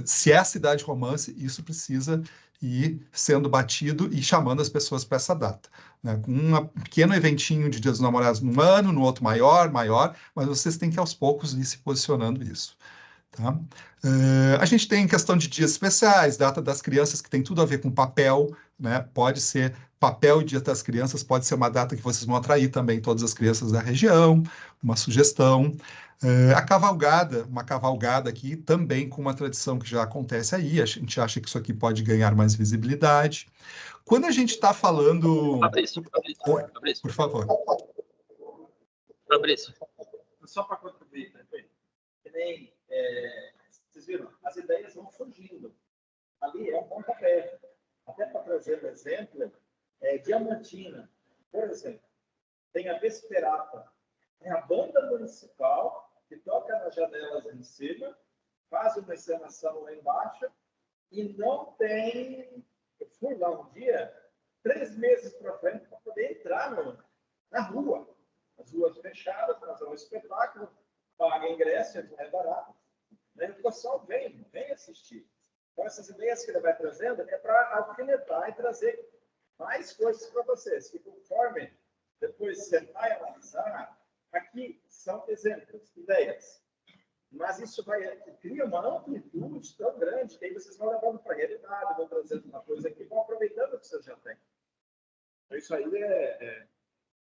Se é a cidade romance, isso precisa ir sendo batido e chamando as pessoas para essa data, né? Com um pequeno eventinho de Dia dos Namorados num ano, no outro maior, mas vocês têm que aos poucos ir se posicionando isso. Tá? A gente tem questão de dias especiais, data das crianças, que tem tudo a ver com papel, né? Pode ser papel e dia das crianças, pode ser uma data que vocês vão atrair também todas as crianças da região, uma sugestão. Uma cavalgada aqui, também com uma tradição que já acontece aí, a gente acha que isso aqui pode ganhar mais visibilidade. Quando a gente está falando... Fabrício, por favor. Fabrício. Só para contribuir, né? Que nem, vocês viram, as ideias vão surgindo. Ali é um pontapé. Até para trazer um exemplo, Diamantina, por exemplo, tem a Vesperata, é a banda municipal que toca nas janelas em cima, faz uma encenação lá embaixo e não tem... Eu fui lá um dia, 3 meses para frente, para poder entrar na rua. As ruas fechadas, fazer um espetáculo, paga ingresso, não é barato. Né? O pessoal vem assistir. Então, essas ideias que ele vai trazendo é para alfinetar e trazer mais coisas para vocês, que conforme depois sentar e analisar, aqui são exemplos, ideias. Mas isso cria uma amplitude tão grande que aí vocês vão levando para a realidade, vão trazendo uma coisa aqui, vão aproveitando o que vocês já têm. Então, isso aí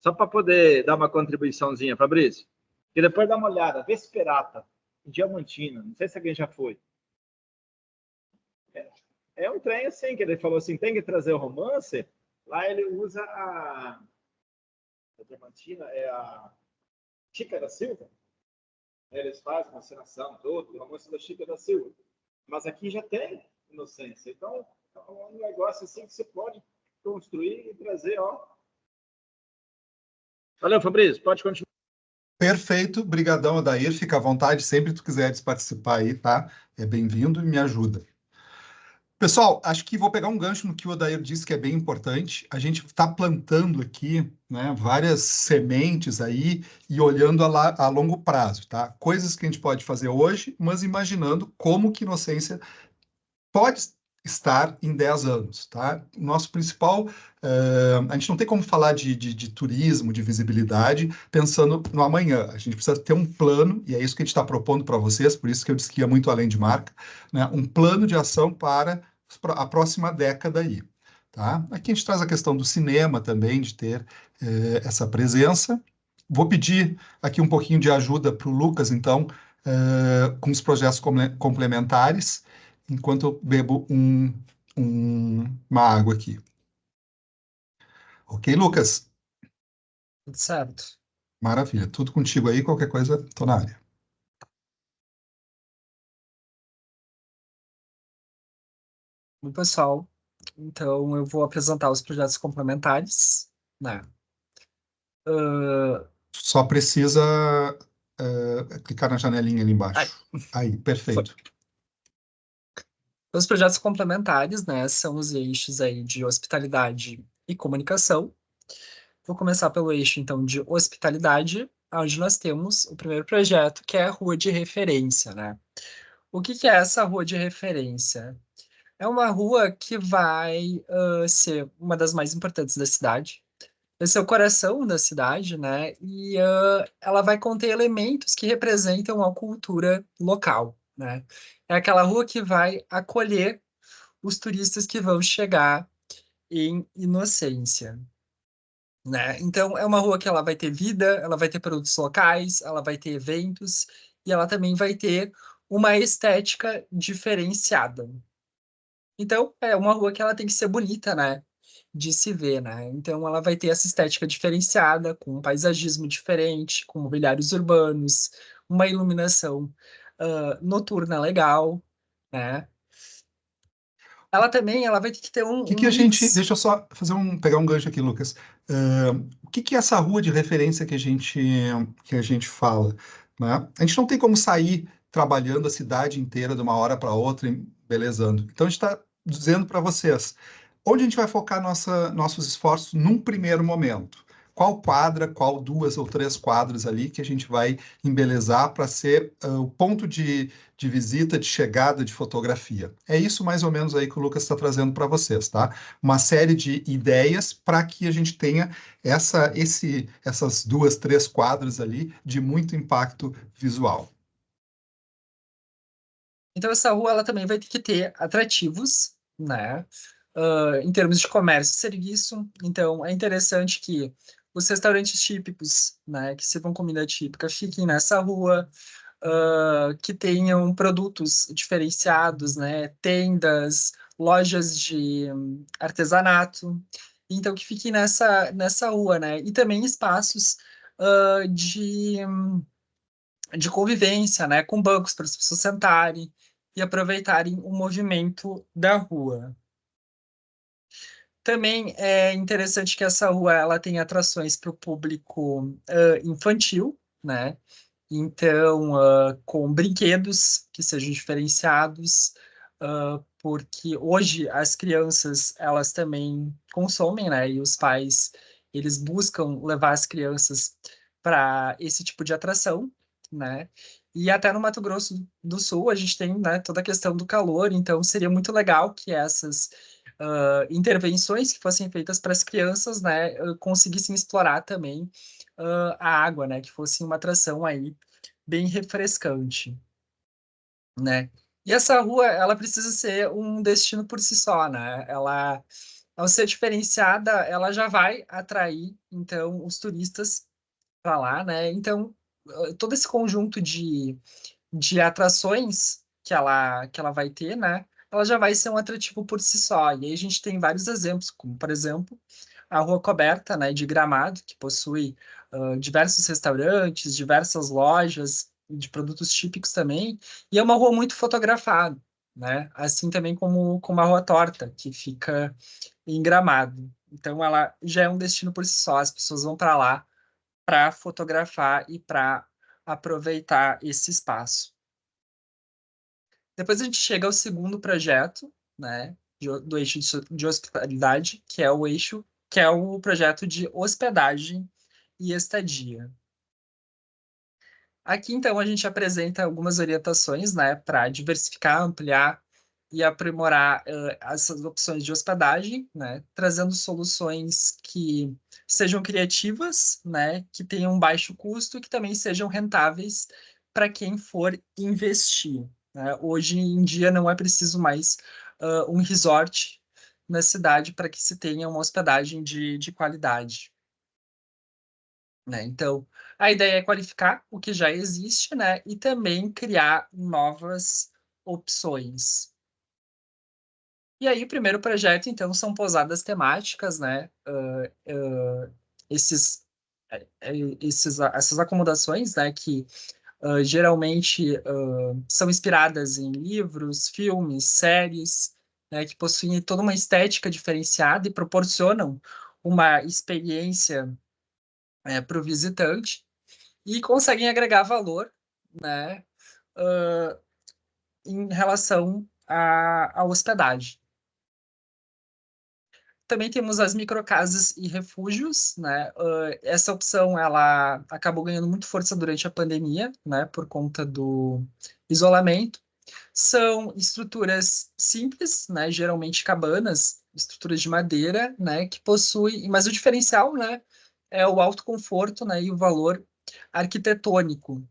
Só para poder dar uma contribuiçãozinha, Fabrício, e depois dá uma olhada, Vesperata, em Diamantina, não sei se alguém já foi. É um trem assim, que ele falou assim, tem que trazer o romance, lá ele usa a Diamantina, é a Chica da Silva, eles fazem uma encenação toda, o romance da Chica da Silva, mas aqui já tem Inocência, então é um negócio assim que você pode construir e trazer, ó. Valeu, Fabrício, pode continuar. Perfeito, brigadão, Adair, fica à vontade, sempre que tu quiseres participar aí, tá? É bem-vindo e me ajuda. Pessoal, acho que vou pegar um gancho no que o Adair disse, que é bem importante. A gente está plantando aqui, né, várias sementes aí e olhando a longo prazo, tá? Coisas que a gente pode fazer hoje, mas imaginando como que Inocência pode estar em 10 anos, tá? Nosso principal... a gente não tem como falar de turismo, de visibilidade, pensando no amanhã. A gente precisa ter um plano, e é isso que a gente está propondo para vocês, por isso que eu disse que ia muito além de marca, né? Um plano de ação para a próxima década aí, tá? Aqui a gente traz a questão do cinema também, de ter essa presença. Vou pedir aqui um pouquinho de ajuda para o Lucas, então, com os projetos complementares, enquanto eu bebo uma água aqui. Ok, Lucas? Tudo certo. Maravilha. Tudo contigo aí, qualquer coisa, tô na área. Bom, pessoal, então eu vou apresentar os projetos complementares, né? Só precisa clicar na janelinha ali embaixo. Aí, Foi. perfeito. Os projetos complementares, né, são os eixos aí de hospitalidade e comunicação. Vou começar pelo eixo, então, de hospitalidade, onde nós temos o primeiro projeto, que é a Rua de Referência, né? O que é essa Rua de Referência? É uma rua que vai ser uma das mais importantes da cidade. Esse é o coração da cidade, né? E ela vai conter elementos que representam a cultura local, né? É aquela rua que vai acolher os turistas que vão chegar em Inocência, né? Então, é uma rua que ela vai ter vida, ela vai ter produtos locais, ela vai ter eventos e ela também vai ter uma estética diferenciada. Então, é uma rua que ela tem que ser bonita, né? De se ver, né? Então, ela vai ter essa estética diferenciada, com um paisagismo diferente, com mobiliários urbanos, uma iluminação noturna legal, né? Ela vai ter que ter O que um que a gente. mix. Deixa eu só pegar um gancho aqui, Lucas. O que que é essa rua de referência que a gente fala, né? A gente não tem como sair trabalhando a cidade inteira de uma hora para outra, belezando. Então, a gente está dizendo para vocês onde a gente vai focar nossos esforços num primeiro momento. Qual quadra, qual 2 ou 3 quadras ali que a gente vai embelezar para ser o ponto de visita, de chegada, de fotografia. É isso mais ou menos aí que o Lucas está trazendo para vocês, tá? Uma série de ideias para que a gente tenha essas 2, 3 quadras ali de muito impacto visual. Então, essa rua ela também vai ter que ter atrativos, né? Em termos de comércio e serviço. Então, é interessante que os restaurantes típicos, né, que sirvam comida típica, fiquem nessa rua, que tenham produtos diferenciados, né? Tendas, lojas de artesanato. Então, que fiquem nessa rua, né? E também espaços de convivência, né, com bancos para as pessoas sentarem e aproveitarem o movimento da rua. Também é interessante que essa rua ela tem atrações para o público infantil, né? Então, com brinquedos que sejam diferenciados, porque hoje as crianças elas também consomem, né? E os pais eles buscam levar as crianças para esse tipo de atração, né? E até no Mato Grosso do Sul a gente tem, né, toda a questão do calor, então seria muito legal que essas intervenções que fossem feitas para as crianças, né, conseguissem explorar também a água, né, que fosse uma atração aí bem refrescante, né? E essa rua, ela precisa ser um destino por si só, né? Ela, ao ser diferenciada, ela já vai atrair, então, os turistas para lá, né? Então, todo esse conjunto de atrações que ela vai ter, né? Ela já vai ser um atrativo por si só. E aí a gente tem vários exemplos, como, por exemplo, a Rua Coberta, né, de Gramado, que possui diversos restaurantes, diversas lojas de produtos típicos também, e é uma rua muito fotografada, né? Assim também como a Rua Torta, que fica em Gramado. Então ela já é um destino por si só, as pessoas vão para lá para fotografar e para aproveitar esse espaço. Depois a gente chega ao segundo projeto, né, do eixo de hospitalidade, que é o projeto de hospedagem e estadia. Aqui, então, a gente apresenta algumas orientações, né, para diversificar, ampliar e aprimorar essas opções de hospedagem, né, trazendo soluções que sejam criativas, né, que tenham baixo custo e que também sejam rentáveis para quem for investir, né? Hoje em dia não é preciso mais um resort na cidade para que se tenha uma hospedagem de qualidade, né? Então, a ideia é qualificar o que já existe, né? E também criar novas opções. E aí, o primeiro projeto, então, são pousadas temáticas, né? Esses, essas acomodações, né, que geralmente são inspiradas em livros, filmes, séries, né, que possuem toda uma estética diferenciada e proporcionam uma experiência para o visitante e conseguem agregar valor, né, em relação à hospedagem. Também temos as microcasas e refúgios, né? Essa opção ela acabou ganhando muito força durante a pandemia, né? Por conta do isolamento. São estruturas simples, né? Geralmente cabanas, estruturas de madeira, né? Que possuem, mas o diferencial, né? É o alto conforto, né? E o valor arquitetônico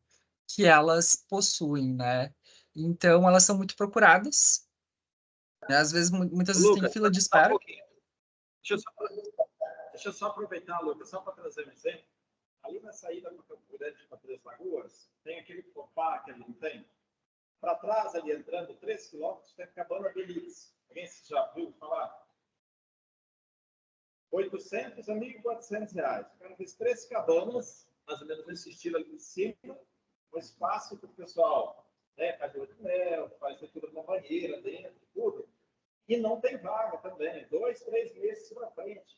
que elas possuem, né? Então elas são muito procuradas, né? Às vezes, muitas vezes tem Lucas, fila de só um espera. pouquinho. Deixa eu só aproveitar, Lucas, só para trazer um exemplo. Ali na saída do Campo Grande para Três Lagoas, tem aquele copá que ali não tem. Para trás, ali entrando 3 quilômetros, tem a cabana Belize. Alguém já viu falar? 800 a 1.400 reais. O cara fez 3 cabanas, mais ou menos nesse estilo ali em cima, um espaço para o pessoal, né, faz lua de mel, faz leitura na banheira dentro, tudo. E não tem vaga também, 2, 3 meses para frente.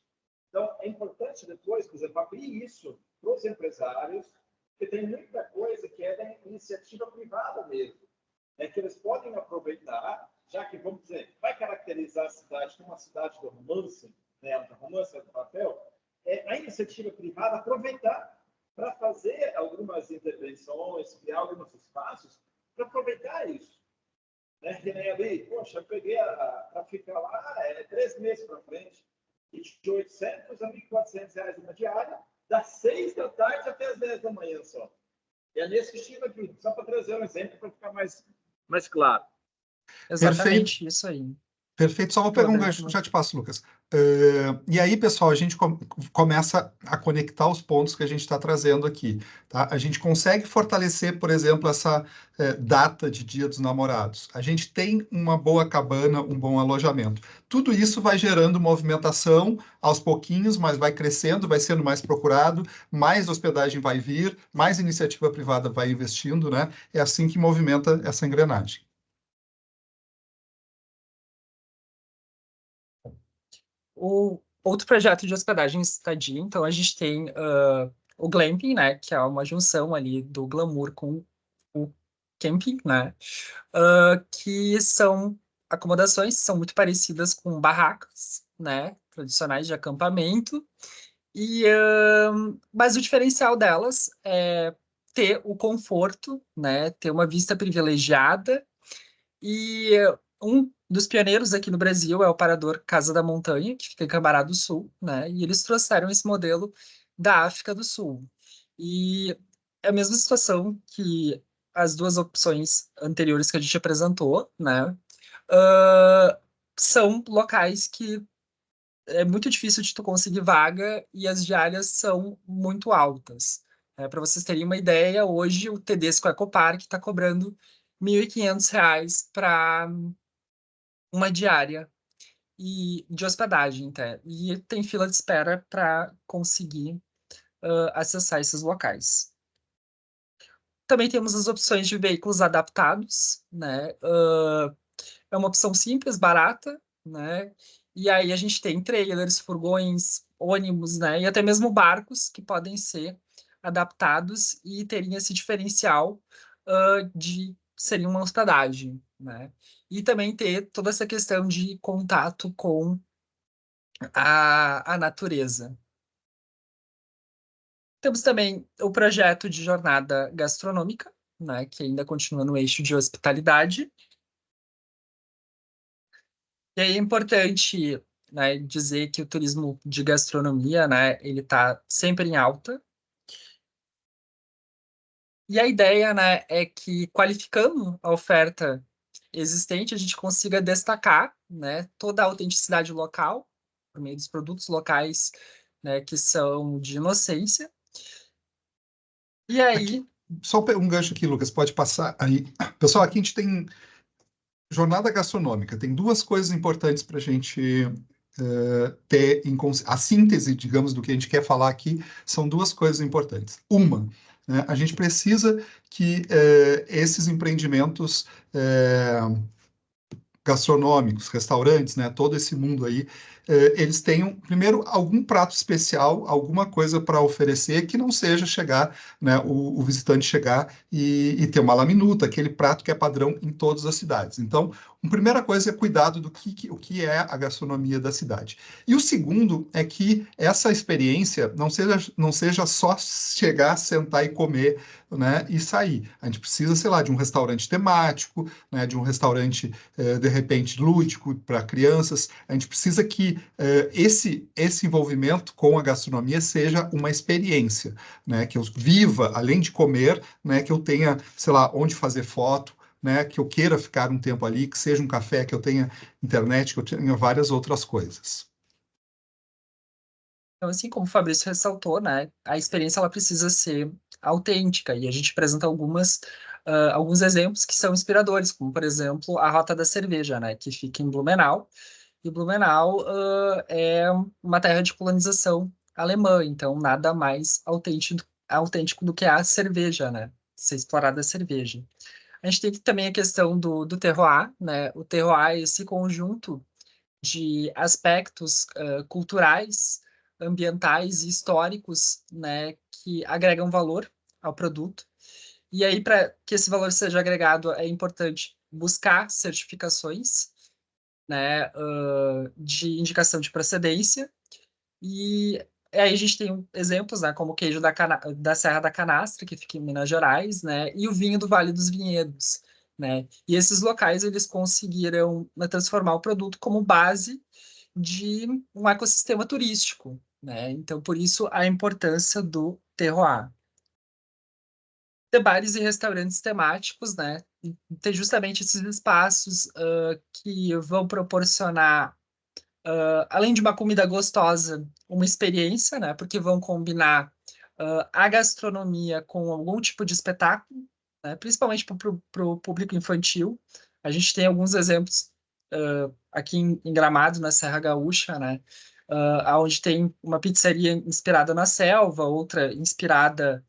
Então, é importante depois, por exemplo, abrir isso para os empresários, porque tem muita coisa que é da iniciativa privada mesmo, que eles podem aproveitar, já que, vamos dizer, vai caracterizar a cidade como uma cidade do romance, né, do romance do papel, a iniciativa privada aproveitar para fazer algumas intervenções, criar alguns espaços para aproveitar isso. Né? Que nem ali, poxa, eu peguei para ficar lá 3 meses para frente, e de 800 a 1.400 reais uma diária, das 6 da tarde até as 10 da manhã só. E é nesse estilo aqui, só para trazer um exemplo para ficar mais claro. Exatamente, Perfeito. isso aí. Perfeito, só vou pegar um gancho, já te passo, Lucas. E aí, pessoal, a gente começa a conectar os pontos que a gente está trazendo aqui. Tá? A gente consegue fortalecer, por exemplo, essa data de Dia dos Namorados. A gente tem uma boa cabana, um bom alojamento. Tudo isso vai gerando movimentação aos pouquinhos, mas vai crescendo, vai sendo mais procurado, mais hospedagem vai vir, mais iniciativa privada vai investindo, né? É assim que movimenta essa engrenagem. O outro projeto de hospedagem e estadia, então a gente tem o glamping, né, que é uma junção ali do glamour com o camping, né, que são acomodações que são muito parecidas com barracas, né, tradicionais de acampamento, mas o diferencial delas é ter o conforto, né, ter uma vista privilegiada e um dos pioneiros aqui no Brasil é o Parador Casa da Montanha, que fica em Cambará do Sul, né? E eles trouxeram esse modelo da África do Sul. E é a mesma situação que as duas opções anteriores que a gente apresentou, né? São locais que é muito difícil de tu conseguir vaga e as diárias são muito altas. Para vocês terem uma ideia, hoje o Tedesco Ecopark está cobrando R$ 1.500 para uma diária e de hospedagem, até. E tem fila de espera para conseguir acessar esses locais. Também temos as opções de veículos adaptados, né? É uma opção simples, barata, né? E aí a gente tem trailers, furgões, ônibus, né? E até mesmo barcos que podem ser adaptados e terem esse diferencial de seria uma hospedagem, né? E também ter toda essa questão de contato com a natureza. Temos também o projeto de jornada gastronômica, né? Que ainda continua no eixo de hospitalidade. E aí é importante, né, dizer que o turismo de gastronomia, né, ele está sempre em alta. E a ideia, né, é que qualificando a oferta existente, a gente consiga destacar, né, toda a autenticidade local, por meio dos produtos locais, né, que são de inocência. E aí... Só um gancho aqui, Lucas, pode passar aí. Pessoal, aqui a gente tem jornada gastronômica tem duas coisas importantes para a gente ter a síntese, digamos, do que a gente quer falar aqui, são duas coisas importantes. Uma, né, a gente precisa que esses empreendimentos gastronômicos, restaurantes, né, todo esse mundo aí, eles tenham, primeiro, algum prato especial, alguma coisa para oferecer que não seja chegar, né, o visitante chegar e ter uma laminuta, aquele prato que é padrão em todas as cidades. Então, a primeira coisa é cuidado do o que é a gastronomia da cidade. E o segundo é que essa experiência não seja só chegar, sentar e comer, né, e sair. A gente precisa, sei lá, de um restaurante temático, né, de um restaurante de repente lúdico para crianças. A gente precisa que esse envolvimento com a gastronomia seja uma experiência, né? Que eu viva, além de comer, né? Que eu tenha, sei lá, onde fazer foto, né? Que eu queira ficar um tempo ali, que seja um café, que eu tenha internet, que eu tenha várias outras coisas. Então, assim como o Fabrício ressaltou, né, a experiência ela precisa ser autêntica e a gente apresenta alguns exemplos que são inspiradores, como, por exemplo, a Rota da Cerveja, né, que fica em Blumenau. E Blumenau, é uma terra de colonização alemã, então nada mais autêntico do que a cerveja, né, ser explorada a cerveja. A gente tem também a questão do terroir, né, o terroir é esse conjunto de aspectos culturais, ambientais e históricos, né, que agregam valor ao produto. E aí, para que esse valor seja agregado, é importante buscar certificações, né, de indicação de procedência. E aí a gente tem exemplos, né, como o queijo da Serra da Canastra, que fica em Minas Gerais, né, e o vinho do Vale dos Vinhedos, né. E esses locais eles conseguiram, né, transformar o produto como base de um ecossistema turístico, né. Então, por isso a importância do terroir. Ter bares e restaurantes temáticos, né, e ter justamente esses espaços que vão proporcionar, além de uma comida gostosa, uma experiência, né? Porque vão combinar a gastronomia com algum tipo de espetáculo, né? Principalmente para o público infantil. A gente tem alguns exemplos aqui em Gramado, na Serra Gaúcha, né? Onde tem uma pizzaria inspirada na selva, outra inspirada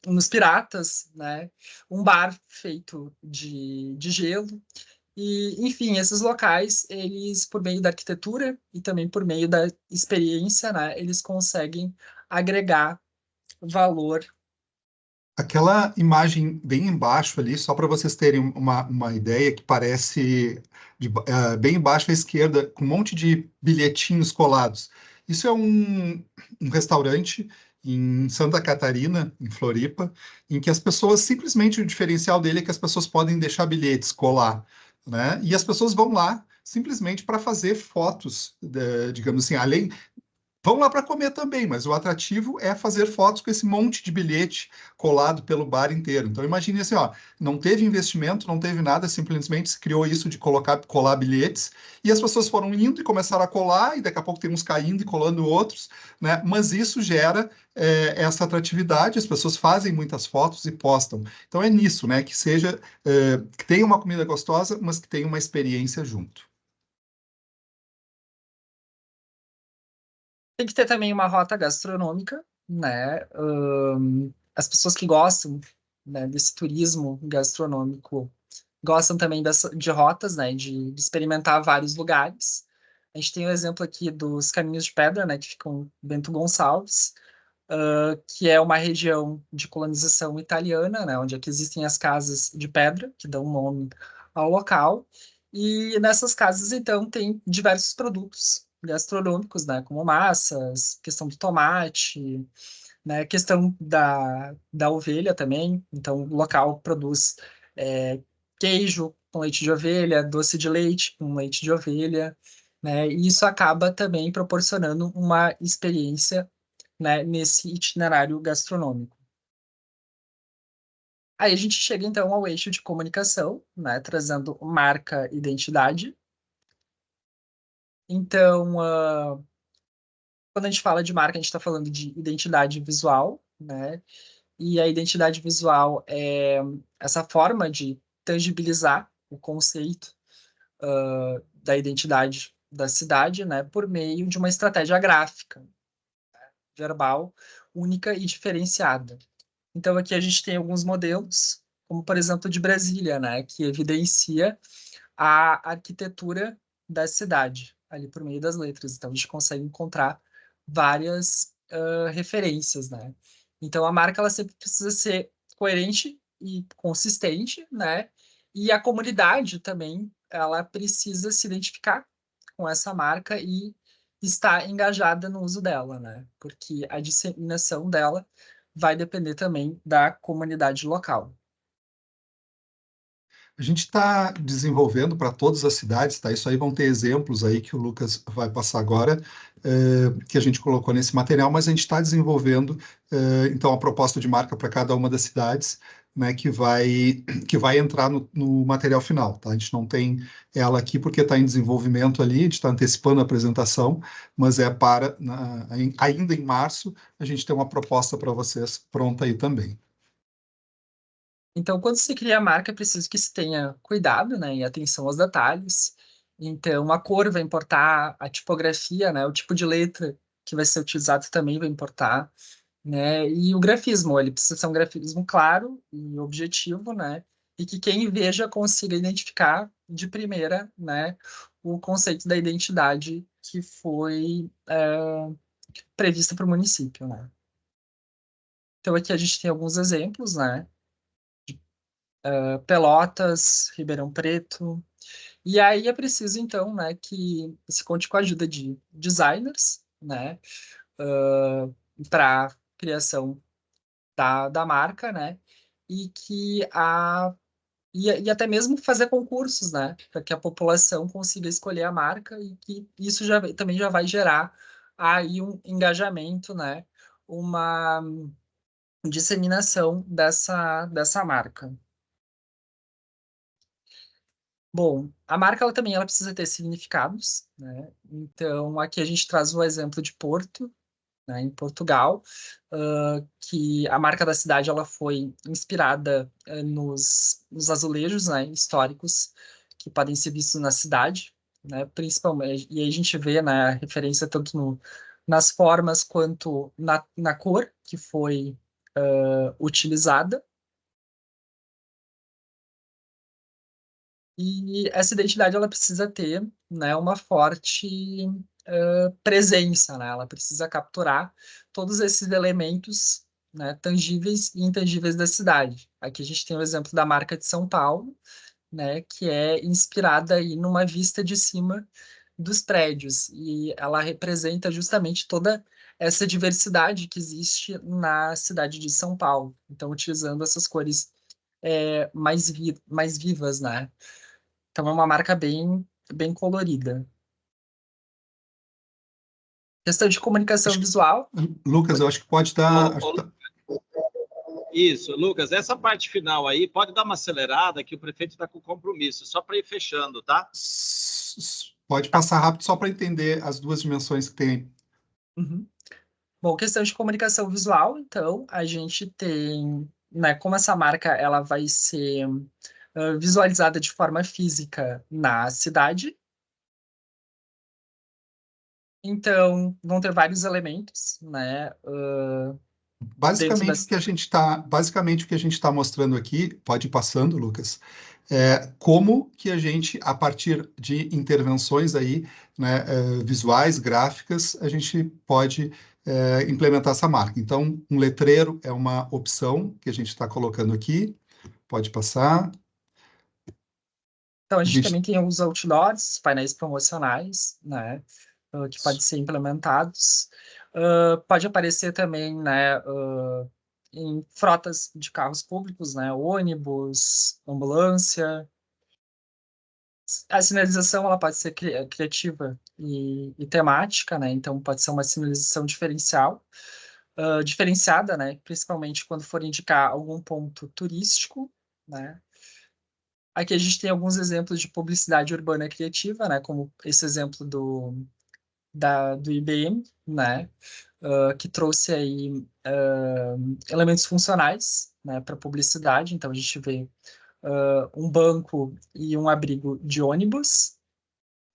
nos piratas, né? Um bar feito de gelo. E, enfim, esses locais, eles, por meio da arquitetura e também por meio da experiência, né, eles conseguem agregar valor. Aquela imagem bem embaixo ali, só para vocês terem uma ideia, que parece bem embaixo à esquerda, com um monte de bilhetinhos colados. Isso é um restaurante em Santa Catarina, em Floripa, em que as pessoas, simplesmente o diferencial dele é que as pessoas podem deixar bilhetes, colar, né? E as pessoas vão lá simplesmente para fazer fotos, digamos assim, além. Vão lá para comer também, mas o atrativo é fazer fotos com esse monte de bilhete colado pelo bar inteiro. Então imagine assim, ó, não teve investimento, não teve nada, simplesmente se criou isso de colar bilhetes, e as pessoas foram indo e começaram a colar, e daqui a pouco tem uns caindo e colando outros, né? Mas isso gera essa atratividade, as pessoas fazem muitas fotos e postam. Então é nisso, né? Que seja, que tenha uma comida gostosa, mas que tenha uma experiência junto. Tem que ter também uma rota gastronômica, né? As pessoas que gostam, né, desse turismo gastronômico gostam também de rotas, né? De experimentar vários lugares. A gente tem o exemplo aqui dos Caminhos de Pedra, né? Que ficam em Bento Gonçalves, que é uma região de colonização italiana, né, onde aqui existem as casas de pedra, que dão nome ao local. E nessas casas, então, tem diversos produtos gastronômicos, né, como massas, questão do tomate, né, questão da ovelha também. Então, o local produz queijo com leite de ovelha, doce de leite com leite de ovelha, né, e isso acaba também proporcionando uma experiência, né, nesse itinerário gastronômico. Aí a gente chega então ao eixo de comunicação, né, trazendo marca e identidade. Então, quando a gente fala de marca, a gente está falando de identidade visual, né, e a identidade visual é essa forma de tangibilizar o conceito da identidade da cidade, né, por meio de uma estratégia gráfica, verbal, única e diferenciada. Então, aqui a gente tem alguns modelos, como, por exemplo, de Brasília, né, que evidencia a arquitetura da cidade, ali por meio das letras. Então, a gente consegue encontrar várias referências, né? Então, a marca, ela sempre precisa ser coerente e consistente, né? E a comunidade também, ela precisa se identificar com essa marca e estar engajada no uso dela, né? Porque a disseminação dela vai depender também da comunidade local. A gente está desenvolvendo para todas as cidades, tá? Isso aí vão ter exemplos aí que o Lucas vai passar agora, que a gente colocou nesse material, mas a gente está desenvolvendo, então, a proposta de marca para cada uma das cidades, né, que vai entrar no material final, tá? A gente não tem ela aqui porque está em desenvolvimento ali, a gente está antecipando a apresentação, mas ainda em março, a gente tem uma proposta para vocês pronta aí também. Então, quando se cria a marca, é preciso que se tenha cuidado, né, e atenção aos detalhes. Então, a cor vai importar, a tipografia, né, o tipo de letra que vai ser utilizado também vai importar, né, e o grafismo, ele precisa ser um grafismo claro e objetivo, né, e que quem veja consiga identificar de primeira, né, o conceito da identidade que foi prevista para o município, né. Então, aqui a gente tem alguns exemplos, né, Pelotas, Ribeirão Preto. E aí é preciso, então, né, que se conte com a ajuda de designers, né, para criação da marca, né, e que e até mesmo fazer concursos, né, para que a população consiga escolher a marca e que isso também já vai gerar aí um engajamento, né, uma disseminação dessa marca. Bom, a marca ela precisa ter significados, né? Então, aqui a gente traz o exemplo de Porto, né, em Portugal, que a marca da cidade ela foi inspirada nos azulejos, né, históricos que podem ser vistos na cidade, né, principalmente, e aí a gente vê, né, a referência tanto nas formas quanto na cor que foi utilizada. E essa identidade ela precisa ter, né, uma forte presença, né? Ela precisa capturar todos esses elementos, né, tangíveis e intangíveis da cidade. Aqui a gente tem o exemplo da marca de São Paulo, né, que é inspirada aí numa vista de cima dos prédios e ela representa justamente toda essa diversidade que existe na cidade de São Paulo. Então, utilizando essas cores mais vivas, né? Então é uma marca bem colorida. Questão de comunicação visual. Lucas, eu acho que pode dar. Isso, Lucas, essa parte final aí, pode dar uma acelerada que o prefeito está com compromisso, só para ir fechando, tá? Pode passar rápido só para entender as duas dimensões que tem. Uhum. Bom, questão de comunicação visual, então, a gente tem, né, como essa marca ela vai ser visualizada de forma física na cidade. Então, vão ter vários elementos, né? Basicamente, o que a gente está mostrando aqui, pode ir passando, Lucas, como que a gente, a partir de intervenções aí, né, visuais, gráficas, a gente pode implementar essa marca. Então, um letreiro é uma opção que a gente está colocando aqui. Pode passar. Então, a gente também tem os outdoors, painéis promocionais, né? Que podem ser implementados. Pode aparecer também, né, em frotas de carros públicos, né, ônibus, ambulância. A sinalização ela pode ser criativa e temática, né, então pode ser uma sinalização diferenciada, né, principalmente quando for indicar algum ponto turístico, né. Aqui a gente tem alguns exemplos de publicidade urbana criativa, né, como esse exemplo do IBM, né, que trouxe aí elementos funcionais, né, para publicidade. Então, a gente vê um banco e um abrigo de ônibus,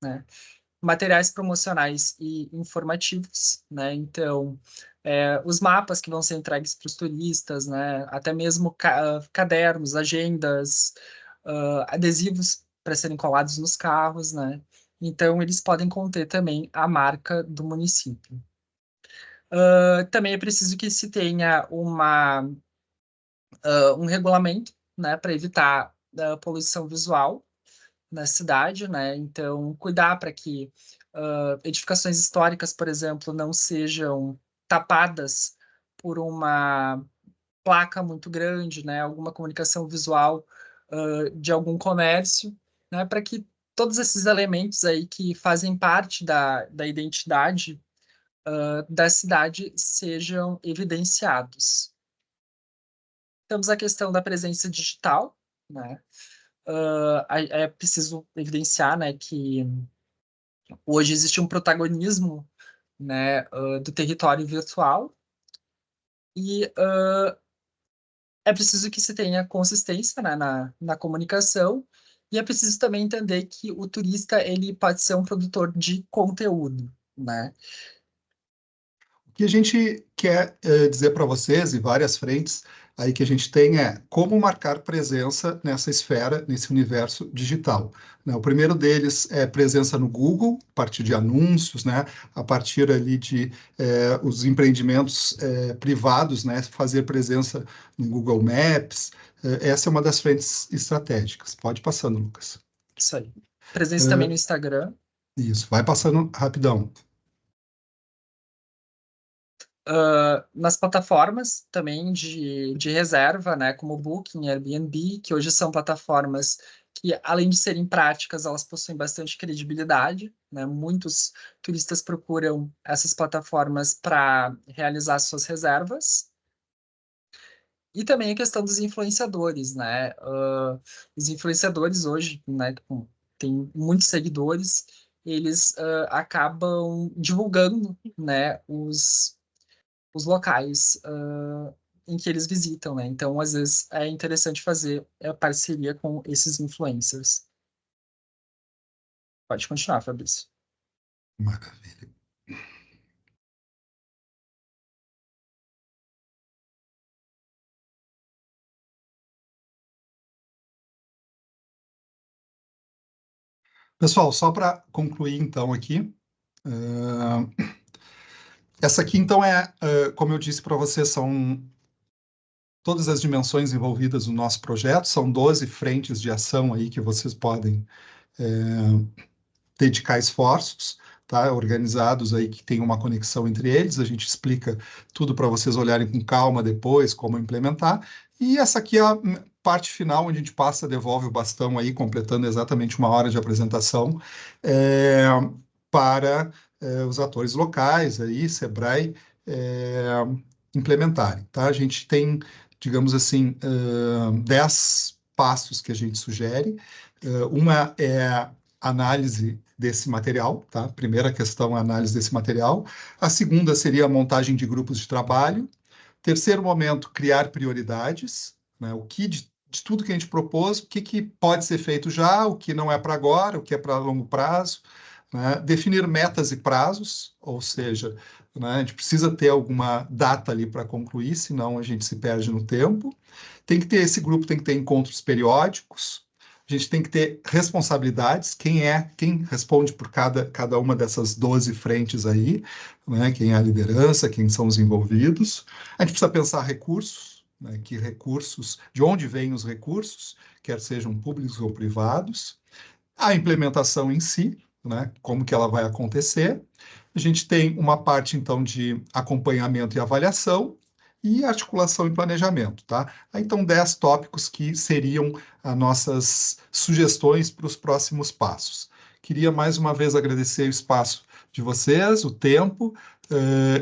né? Materiais promocionais e informativos, né? Então, os mapas que vão ser entregues para os turistas, né? Até mesmo cadernos, agendas, adesivos para serem colados nos carros, né? Então, eles podem conter também a marca do município. Também é preciso que se tenha um regulamento, né, para evitar a poluição visual na cidade, né? Então, cuidar para que edificações históricas, por exemplo, não sejam tapadas por uma placa muito grande, né? Alguma comunicação visual de algum comércio, né? Para que todos esses elementos aí que fazem parte da identidade da cidade sejam evidenciados. Temos a questão da presença digital, né? É preciso evidenciar, né, que hoje existe um protagonismo, né, do território virtual e é preciso que se tenha consistência, né, na comunicação e é preciso também entender que o turista ele pode ser um produtor de conteúdo, né? O que a gente quer dizer para vocês, e várias frentes aí que a gente tem, é como marcar presença nessa esfera, nesse universo digital. Né? O primeiro deles é presença no Google, a partir de anúncios, né? A partir ali de os empreendimentos privados, né? Fazer presença no Google Maps. Essa é uma das frentes estratégicas. Pode ir passando, Lucas. Isso aí. Presença também no Instagram. Isso, vai passando rapidão. Nas plataformas também de reserva, né, como Booking, Airbnb, que hoje são plataformas que, além de serem práticas, elas possuem bastante credibilidade, né? Muitos turistas procuram essas plataformas para realizar suas reservas. E também a questão dos influenciadores, né? Os influenciadores hoje, né, tem muitos seguidores, eles acabam divulgando, né, os locais em que eles visitam, né? Então, às vezes, é interessante fazer parceria com esses influencers. Pode continuar, Fabrício. Maravilha. Pessoal, só para concluir, então, aqui, essa aqui, então, como eu disse para vocês, são todas as dimensões envolvidas no nosso projeto, são 12 frentes de ação aí que vocês podem dedicar esforços, tá? Organizados aí que tem uma conexão entre eles, a gente explica tudo para vocês olharem com calma depois, como implementar, e essa aqui é a parte final, onde a gente passa, devolve o bastão aí, completando exatamente 1 hora de apresentação, para os atores locais aí, Sebrae, implementarem, tá? A gente tem, digamos assim, 10 passos que a gente sugere. Uma é a análise desse material, tá? Primeira questão é a análise desse material. A segunda seria a montagem de grupos de trabalho. Terceiro momento, criar prioridades, né? O que de tudo que a gente propôs, o que pode ser feito já, o que não é para agora, o que é para longo prazo, né? Definir metas e prazos, ou seja, né, a gente precisa ter alguma data ali para concluir, senão a gente se perde no tempo. Esse grupo tem que ter encontros periódicos, a gente tem que ter responsabilidades, quem responde por cada uma dessas 12 frentes aí, né? Quem é a liderança, quem são os envolvidos. A gente precisa pensar recursos, né? Que recursos, de onde vêm os recursos, quer sejam públicos ou privados. A implementação em si, né? Como que ela vai acontecer. A gente tem uma parte, então, de acompanhamento e avaliação, e articulação e planejamento, tá? Aí, então, 10 tópicos que seriam as nossas sugestões para os próximos passos. Queria, mais uma vez, agradecer o espaço de vocês, o tempo,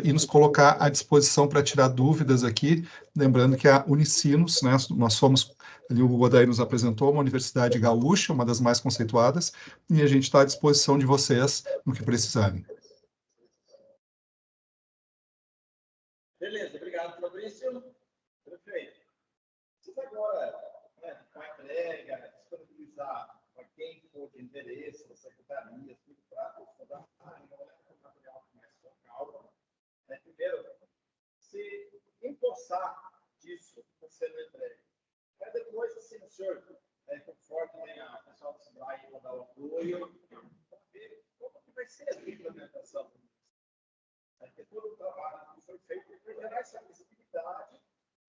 e nos colocar à disposição para tirar dúvidas aqui, lembrando que a Unicinos, né, nós somos, ali o Godaí nos apresentou, uma universidade gaúcha, uma das mais conceituadas, e a gente está à disposição de vocês no que precisarem. senhor conforte o pessoal do Sebrae para dar o apoio, para ver como que vai ser a implementação. Porque todo o trabalho que foi feito para gerar essa visibilidade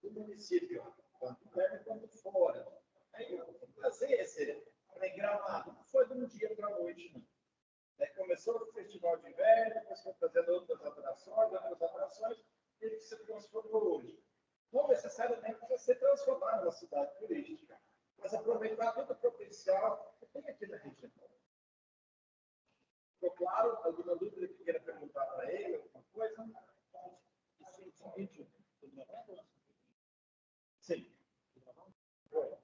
do município, tanto perto quanto fora. Aí, trazer esse Gramado não foi de um dia para a noite, não. Começou o Festival de Inverno, depois foi trazendo outras atrações, e ele se transformou hoje. Não necessariamente precisa ser transformado numa cidade turística, mas aproveitar todo o potencial que tem aqui na região. Ficou claro? Alguma dúvida que queira perguntar para ele, alguma coisa? Sim. Foi.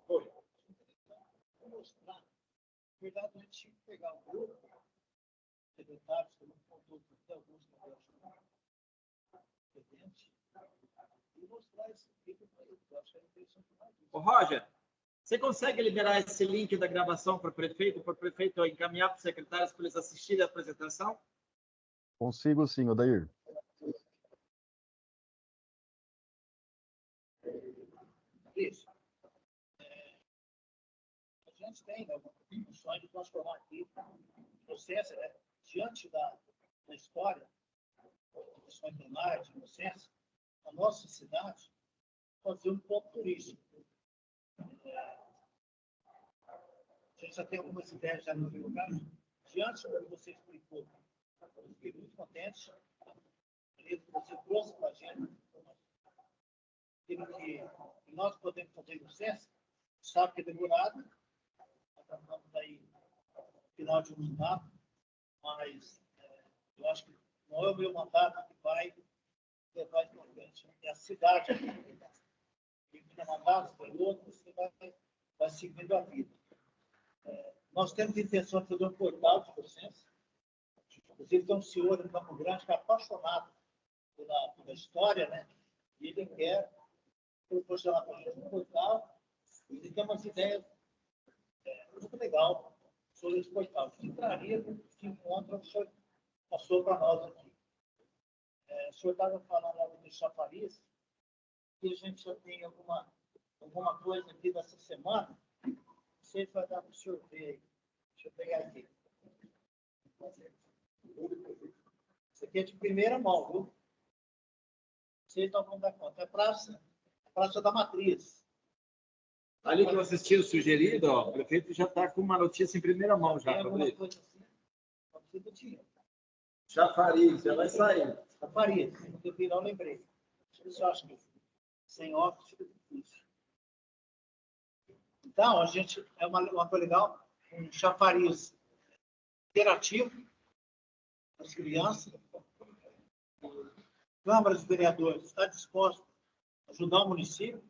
Vou mostrar. Na verdade, a gente tinha que pegar um grupo de secretários, que não contou até alguns que eu e mostrar esse vídeo para ele. Eu acho que é interessante mais isso. Ô, Roger, você consegue liberar esse link da gravação para o prefeito encaminhar para os secretários para eles assistirem a apresentação? Consigo sim, Odair. Isso. A gente tem um sonho de transformar aqui o processo, diante da história, da questão plenária, de inocência, a nossa cidade fazer um ponto turístico. A gente já tem algumas ideias já no lugar. Diante do que você explicou, eu fiquei muito contente. Que você trouxe para a gente que nós podemos fazer inocência, sabe que é demorado, estamos aí no final de um mandato, mas eu acho que não é o meu mandato que vai levar isso para frente. É a cidade. E no mandato, foi outro, você vai seguindo a vida. Nós temos a intenção de fazer um portal de docência. Inclusive, tem um senhor em Campo Grande que é apaixonado pela história, né? E ele quer proporcionar para a gente um portal. Ele tem umas ideias muito legais sobre esse portal. Que traria que encontra o senhor passou para nós aqui. O senhor estava falando lá do chafariz, que a gente já tem alguma coisa aqui dessa semana. Não sei se vai dar para o senhor ver aí. Deixa eu pegar aqui. Isso aqui é de primeira mão, viu? Vocês não vão dar conta. É a Praça da Matriz. Ali que vocês tinham sugerido, ó, o prefeito já está com uma notícia em primeira mão já. Tem alguma coisa assim? Pode ser do dia. Chafariz, já vai sair. Chafariz. Eu não lembrei. Isso eu acho que sem óculos fica difícil. Então, a gente é uma coisa legal, um chafariz interativo das crianças. Câmara dos Vereadores está disposta a ajudar o município.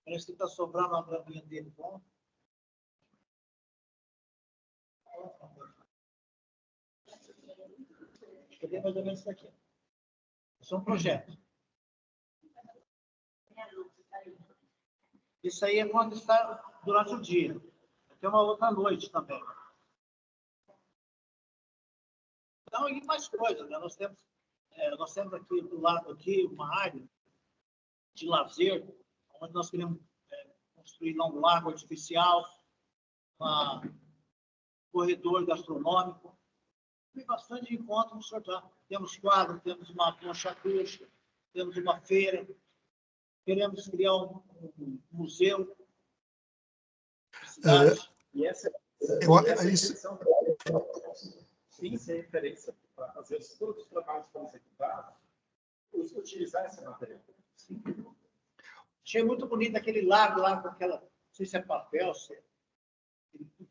Parece que está sobrando uma graminha dele. Bom. Acho que tem mais ou menos isso aqui. Isso é um projeto. Isso aí é quando está durante o dia. Tem uma outra noite também. Então, e mais coisas, né? Nós temos aqui do lado aqui uma área de lazer, onde nós queremos construir um lago artificial, um corredor gastronômico. Tem bastante encontro no sorteio. Temos quadro, temos uma concha acústica, temos uma feira. Queremos criar um museu. E essa Isso. Sim, sem referência para fazer todos os trabalhos que foram executados, utilizar esse material. Sim. Achei muito bonito aquele lago lá com aquela, não sei se é papel, se é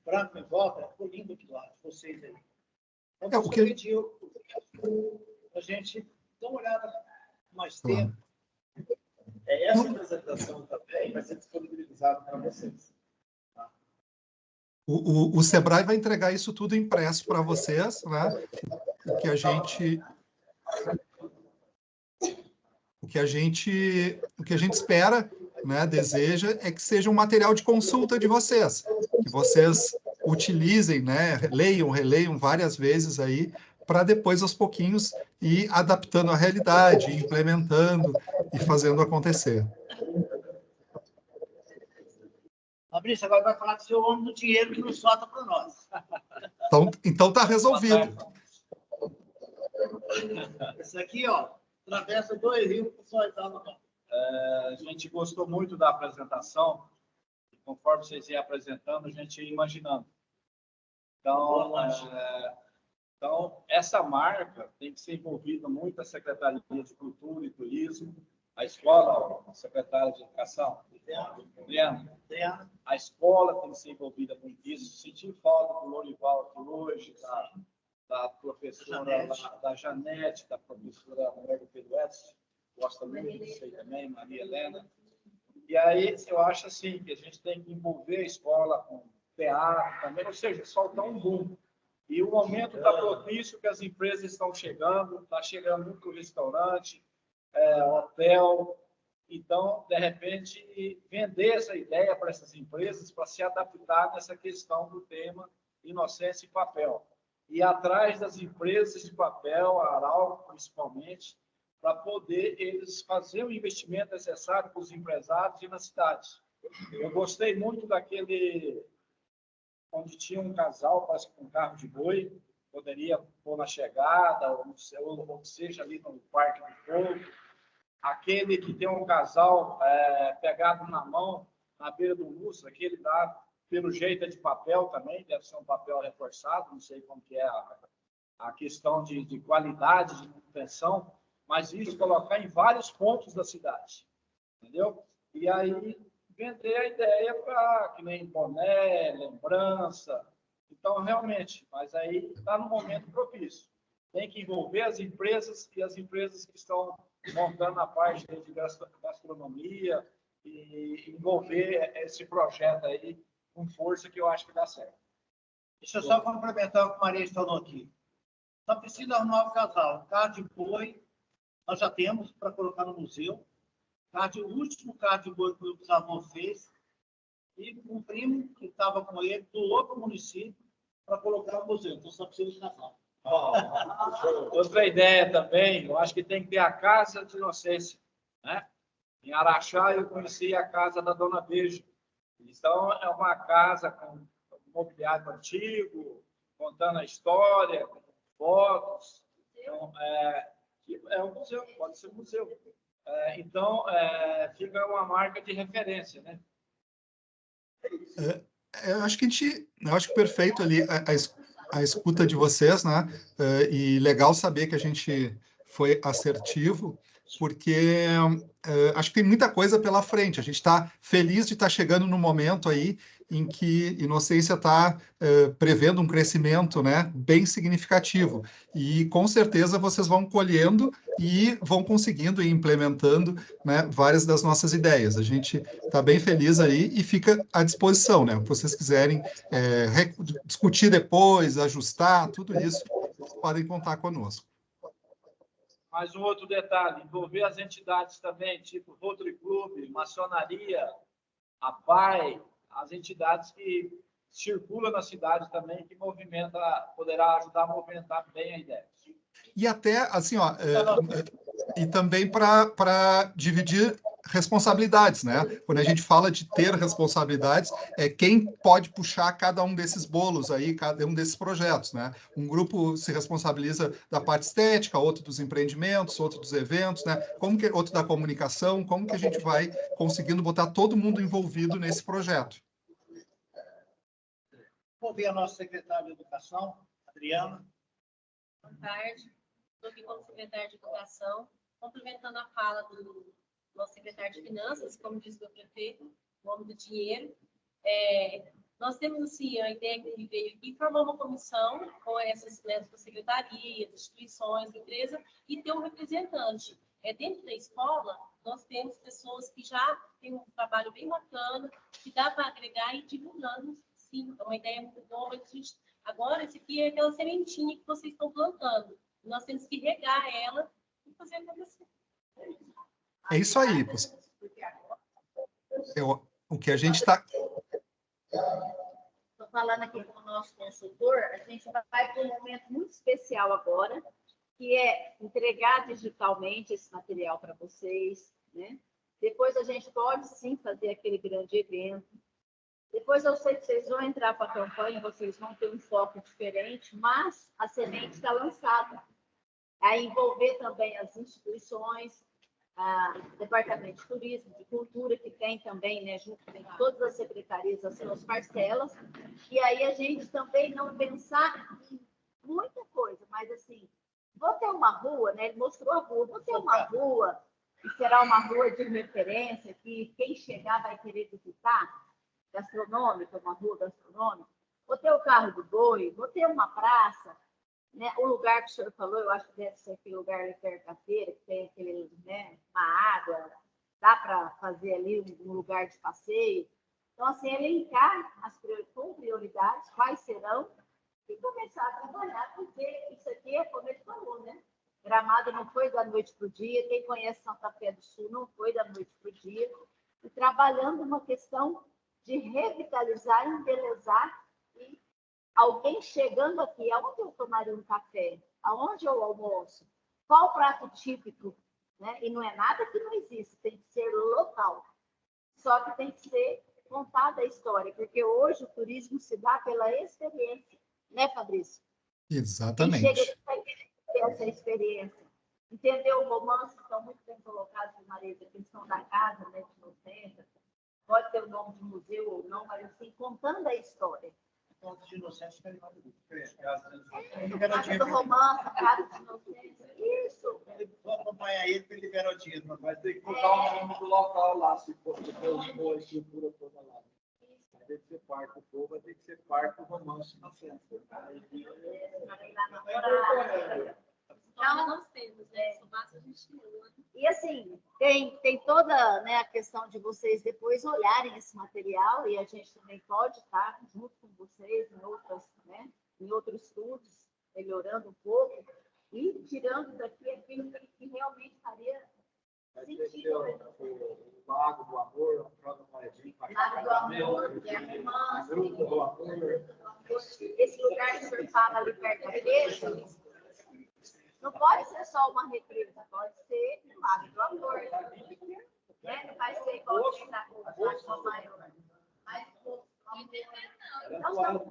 branco em volta, ficou lindo aquilo lá, vocês aí. Então, o que pediu a gente dar uma olhada mais tempo. Essa apresentação também vai ser disponibilizada para vocês. Tá? O Sebrae vai entregar isso tudo impresso para vocês, né? O que a gente espera, né, deseja, é que seja um material de consulta de vocês, que vocês utilizem, né, leiam, releiam várias vezes aí, para depois, aos pouquinhos, ir adaptando à realidade, implementando e fazendo acontecer. Fabrício, agora vai falar do seu homem do dinheiro que não solta para nós. Então tá resolvido. Isso aqui, ó, atravessa 2 rios para só entrar no campo. A gente gostou muito da apresentação. Conforme vocês iam apresentando, a gente ia imaginando. Então, essa marca tem que ser envolvida muito a Secretaria de Cultura e Turismo, a escola, a secretária de Educação, Adriana, a escola tem que ser envolvida com isso. Senti falta do Lorival aqui hoje, da professora da Janete, da professora Maria Pedro Edson, gosta muito disso aí também, Maria Helena. E aí, eu acho assim, que a gente tem que envolver a escola com teatro também, ou seja, soltar um boom. E o momento está propício que as empresas estão chegando, está chegando muito restaurante, hotel. Então, de repente, vender essa ideia para essas empresas para se adaptar nessa questão do tema inocência e papel. E atrás das empresas de papel, a Arauco principalmente, para poder eles fazer o investimento necessário para os empresários e nas cidades. Eu gostei muito daquele onde tinha um casal, parece que com um carro de boi, poderia pôr na chegada, ou seja, ali no Parque do Povo. Aquele que tem um casal pegado na mão, na beira do Lúcio, aquele dá, pelo jeito, é de papel também, deve ser um papel reforçado, não sei como que é a questão de qualidade, de manutenção, mas isso colocar em vários pontos da cidade, entendeu? E aí vender a ideia para que nem boné, lembrança. Então, realmente, mas aí está no momento propício. Tem que envolver as empresas e as empresas que estão montando a parte de gastronomia e envolver esse projeto aí com força que eu acho que dá certo. Deixa eu só complementar o que a Maria falou aqui. Só precisa arrumar o casal. O carro de boi, nós já temos para colocar no museu. O último carro de boi que o bisavô fez, e um primo que estava com ele do outro município para colocar no museu. Então, só precisa de casal. Outra ideia também, eu acho que tem que ter a Casa de Inocência, né? Em Araxá, eu conheci a casa da Dona Veja. Então, é uma casa com mobiliário antigo, contando a história, com fotos. Então, é um museu, pode ser um museu. Então, fica uma marca de referência, né? Eu acho que perfeito ali a escuta de vocês, né? E legal saber que a gente foi assertivo, porque acho que tem muita coisa pela frente. A gente está feliz de estar chegando no momento aí em que Inocência está prevendo um crescimento, né, bem significativo. E com certeza vocês vão colhendo e vão conseguindo e implementando, né, várias das nossas ideias. A gente está bem feliz aí e fica à disposição, né? O que vocês quiserem discutir depois, ajustar, tudo isso, vocês podem contar conosco. Mais um outro detalhe, envolver as entidades também, tipo Rotary Club, Maçonaria, a PAI, as entidades que circulam na cidade também, que poderá ajudar a movimentar bem a ideia. E até, assim, ó, e também para dividir responsabilidades, né? Quando a gente fala de ter responsabilidades, quem pode puxar cada um desses bolos aí, cada um desses projetos, né? Um grupo se responsabiliza da parte estética, outro dos empreendimentos, outro dos eventos, né? Outro da comunicação, como que a gente vai conseguindo botar todo mundo envolvido nesse projeto? Vou ver a nossa secretária de Educação, Adriana. Boa tarde. Estou aqui como secretária de Educação, complementando a fala do nosso secretário de Finanças, como disse o prefeito, o homem do dinheiro. Nós temos, assim, a ideia que ele veio aqui, formar uma comissão com essas secretarias, instituições, empresas, e ter um representante. Dentro da escola, nós temos pessoas que já têm um trabalho bem bacana, que dá para agregar e ir divulgando, sim. É uma ideia muito boa, mas agora, esse aqui é aquela sementinha que vocês estão plantando. Nós temos que regar ela e fazer acontecer. É isso aí. O que a gente está... Estou falando aqui com o nosso consultor, a gente vai para um momento muito especial agora, que é entregar digitalmente esse material para vocês, né? Depois a gente pode, sim, fazer aquele grande evento. Depois eu sei que vocês vão entrar para a campanha, vocês vão ter um foco diferente, mas a semente está lançada. A envolver também as instituições, o Departamento de Turismo, de Cultura, que tem também, né, junto com todas as secretarias, as suas parcelas, e aí a gente também não pensar em muita coisa, mas assim, vou ter uma rua, né, ele mostrou a rua, vou ter uma rua, que será uma rua de referência, que quem chegar vai querer visitar, gastronômica, uma rua gastronômica, vou ter o carro do boi, vou ter uma praça, né? O lugar que o senhor falou, eu acho que deve ser aquele lugar ali perto da feira, que tem aquele, né, uma água, dá para fazer ali um lugar de passeio. Então, assim, elencar com prioridades, quais serão, e começar a trabalhar, porque isso aqui é como ele falou, né? Gramado não foi da noite para o dia, quem conhece Santa Fé do Sul não foi da noite para o dia, e trabalhando uma questão de revitalizar, embelezar, e alguém chegando aqui, aonde eu tomaria um café? Aonde eu almoço? Qual o prato típico? Né? E não é nada que não existe, tem que ser local. Só que tem que ser contada a história, porque hoje o turismo se dá pela experiência, né, Fabrício? Exatamente. Quem chega aqui vai querer ter essa experiência. Entendeu? O romance estão muito bem colocados, Marisa, a questão da casa, né, de 90, pode ter o nome de museu ou não, mas assim, contando a história. Pontos de inocência que ele vai Casa do romance, casa de inocência, isso. Vou acompanhar ele para ele liberar o dinheiro. Vai ter que botar o nome do local lá, se for uma estrutura toda lá. Vai ter que ser parte do povo, vai ter que ser parte do romance no centro. Então, nós temos, né? Só basta a gente ter. E assim, tem toda, né, a questão de vocês depois olharem esse material, e a gente também pode estar junto com vocês em outras, né, em outros estudos, melhorando um pouco, e tirando daqui aquilo que realmente faria sentido. O Lago do Amor, o próprio Moedinho, Lago do Amor, que é a romance, esse lugar que o senhor fala ali perto da igreja, não pode ser só uma represa, pode ser um Lago do Amor. Né? Não vai ser igual tem na Lagoa Maior. Mas,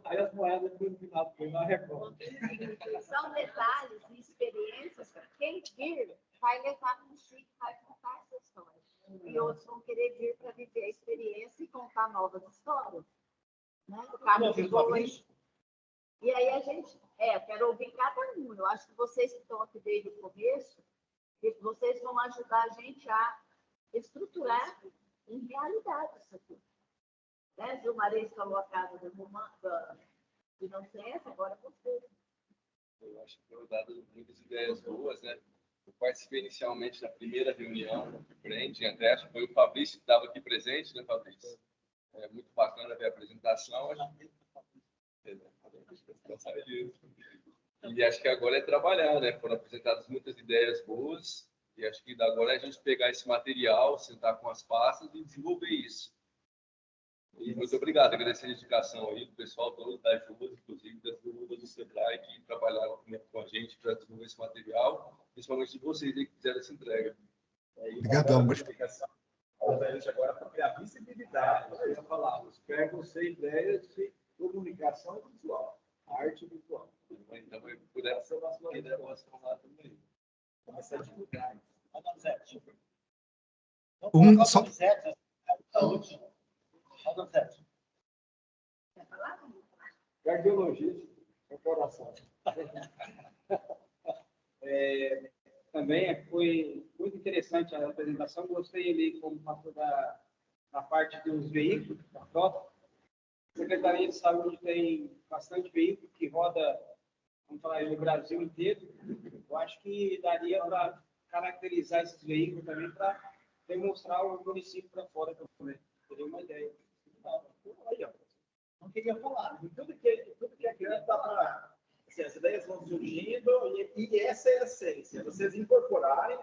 aí as moedas no final foi na reforma. são detalhes e experiências que quem vir vai levar consigo, vai contar essa história. E outros vão querer vir para viver a experiência e contar novas histórias. Né? O carro de boi. E aí a gente, eu quero ouvir cada um. Eu acho que vocês que estão aqui desde o começo, vocês vão ajudar a gente a estruturar em realidade isso aqui. Né? Gilmarez falou a casa de inocência, agora você. Eu acho que foram dadas muitas ideias boas, né? Eu participei inicialmente da primeira reunião de frente, até acho que foi o Fabrício que estava aqui presente, né, Fabrício? É muito bacana ver a apresentação. E acho que agora é trabalhar, né? Foram apresentadas muitas ideias boas, e acho que agora é a gente pegar esse material, sentar com as pastas e desenvolver isso. E muito obrigado, agradecer a dedicação aí do pessoal todo das ruas, inclusive das ruas do Sebrae, que trabalharam com a gente para desenvolver esse material, principalmente de vocês aí que fizeram essa entrega. Obrigadão, A gente agora para criar visibilidade, eu ia falar, os pegam-se ideias de comunicação visual, arte visual. Então, eu puder ser uma sua negócio lá também. Começar a divulgar. Só... Cardiologista, coração. Também foi muito interessante a apresentação. Gostei ali como passou da parte dos veículos, da frota. A Secretaria de Saúde tem bastante veículo que roda, vamos falar aí, no Brasil inteiro. Eu acho que daria para caracterizar esses veículos também para demonstrar o município para fora também. Teria uma ideia. Aí, ó. Não queria falar. Tudo que é grande dá para. Assim, as ideias vão surgindo e essa é a essência. Vocês incorporarem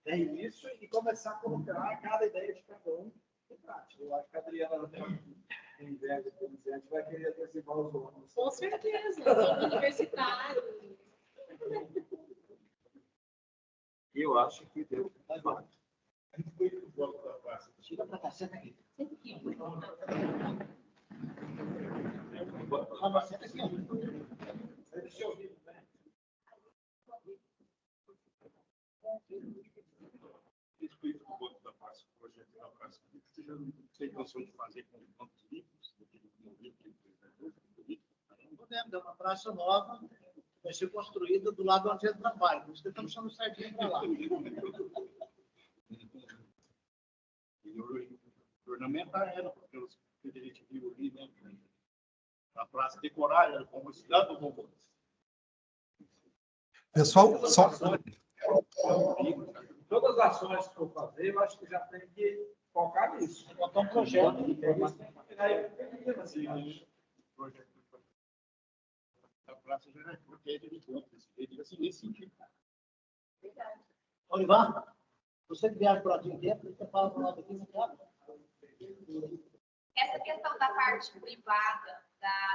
isso e começar a colocar cada ideia de cada um em prática. Eu acho que a Adriana tem ideia de presidente, vai querer antecipar os outros. Com certeza, todo universitário. Eu acho que deu. Tira para cá, senta aqui. Respeito do banco da praça, o projeto da praça, você já tem noção de fazer com os bancos livres, Podemos, é uma praça nova, vai ser construída do lado onde ele trabalha. Nós estamos chamando sardinha para lá. E ornamentar ela, porque a gente viu ali, né? A praça decorada, como cidade do Bombom. Pessoal, só... Todas as ações que eu fazer, eu acho que já tem que focar nisso. Botar um projeto. A praça já é protege de tudo, nesse sentido. Olivar, você que viaja para o Brasil inteiro, você fala para nós aqui, não sabe? Essa questão da parte privada,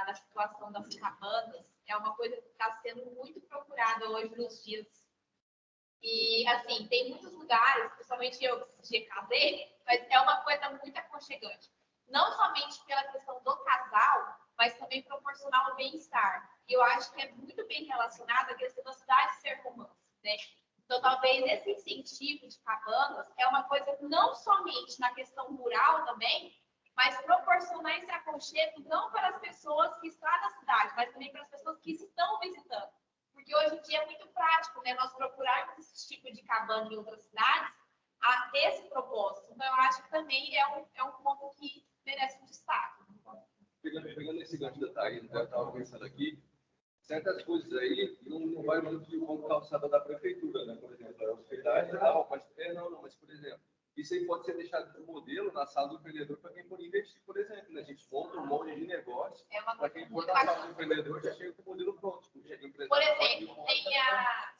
da situação das cabanas, é uma coisa que está sendo muito procurada hoje nos dias. E, assim, tem muitos lugares, principalmente eu que esse dia casei, mas é uma coisa muito aconchegante. Não somente pela questão do casal, mas também proporcionar o bem-estar. E eu acho que é muito bem relacionado à questão da cidade ser romance, né? Então, talvez esse incentivo de cabanas é uma coisa não somente na questão rural também, mas proporcionar esse aconchego não para as pessoas que estão na cidade, mas também para as pessoas que estão visitando. Porque hoje em dia é muito prático, né? Nós procurarmos esse tipo de cabana em outras cidades a esse propósito. Então, eu acho que também é um ponto que merece um destaque. Pegando esse gancho da Thaís, eu estava pensando aqui, certas coisas aí não vai muito com calçada da prefeitura, né? Por exemplo, a hospedagem e tal, mas, mas, por exemplo, isso aí pode ser deixado de modelo na sala do empreendedor para quem for investir, por exemplo, né? A gente monta um monte de negócio, para quem for na sala do empreendedor já chega com o modelo pronto. Por exemplo, tem a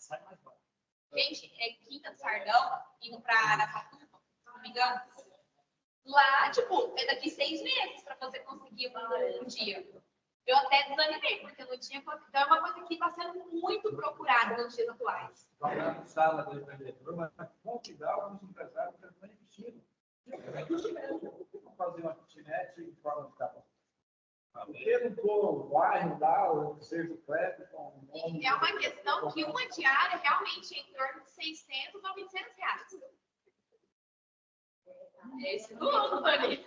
Quinta do Sardão, indo para Aracatuba, se não me engano. Lá, tipo, é daqui 6 meses para você conseguir um dia. Eu até desanimei, porque não tinha. Então, é uma coisa que está sendo muito procurada nos dias atuais. Vai na sala do empreendedor, mas com que dá os empresários que estão investindo. Vamos fazer uma kitnet em forma de cabana. Por que não pôr o bairro lá, ou seja, o crédito? É uma questão que uma diária realmente é em torno de 600 ou 800 reais. É esse tudo, ali.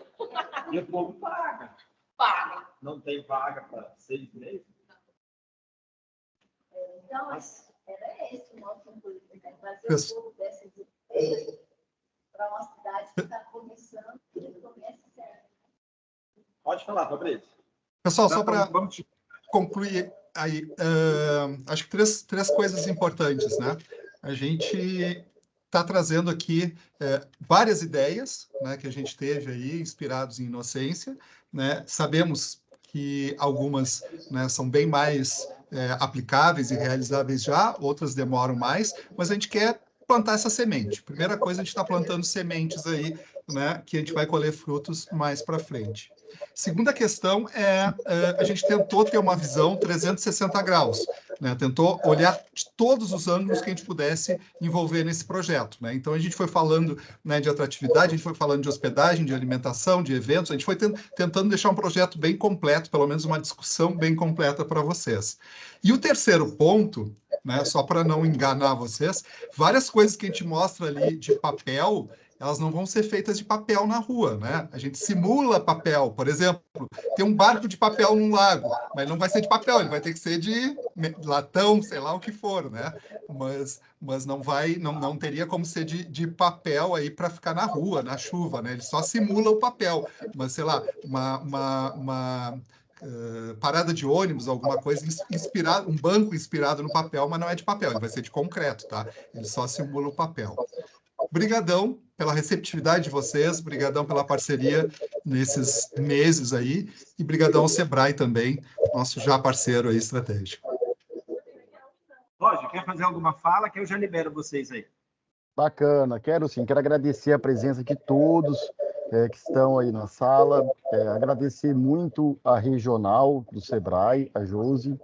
E o povo paga. Paga. Não tem vaga para 6 meses? Então, era esse o nosso intuito, né? Fazer um pouco dessas ideias para uma cidade que está começando, que comece certo. Pode falar, Fabrício. Pessoal, só para concluir aí, acho que três coisas importantes, né? A gente está trazendo aqui várias ideias, né, que a gente teve aí, inspirados em Inocência, né? Sabemos que algumas, né, são bem mais aplicáveis e realizáveis já, outras demoram mais, mas a gente quer plantar essa semente. Primeira coisa, a gente está plantando sementes aí, né, que a gente vai colher frutos mais para frente. Segunda questão a gente tentou ter uma visão 360 graus, né? Tentou olhar de todos os ângulos que a gente pudesse envolver nesse projeto, né? Então, a gente foi falando, né, de atratividade, a gente foi falando de hospedagem, de alimentação, de eventos, a gente foi tentando deixar um projeto bem completo, pelo menos uma discussão bem completa para vocês. E o terceiro ponto, né, só para não enganar vocês, várias coisas que a gente mostra ali de papel, elas não vão ser feitas de papel na rua, né? A gente simula papel, por exemplo, tem um barco de papel num lago, mas não vai ser de papel, ele vai ter que ser de latão, sei lá o que for, né? Mas não teria como ser de papel aí para ficar na rua, na chuva, né? Ele só simula o papel, mas sei lá, uma parada de ônibus, alguma coisa inspirada, um banco inspirado no papel, mas não é de papel, ele vai ser de concreto, tá? Ele só simula o papel. Brigadão pela receptividade de vocês, brigadão pela parceria nesses meses aí, e brigadão ao Sebrae também, nosso já parceiro aí estratégico. Roger, quer fazer alguma fala que eu já libero vocês aí? Bacana, quero sim, quero agradecer a presença de todos que estão aí na sala, agradecer muito a regional do Sebrae, a Josi,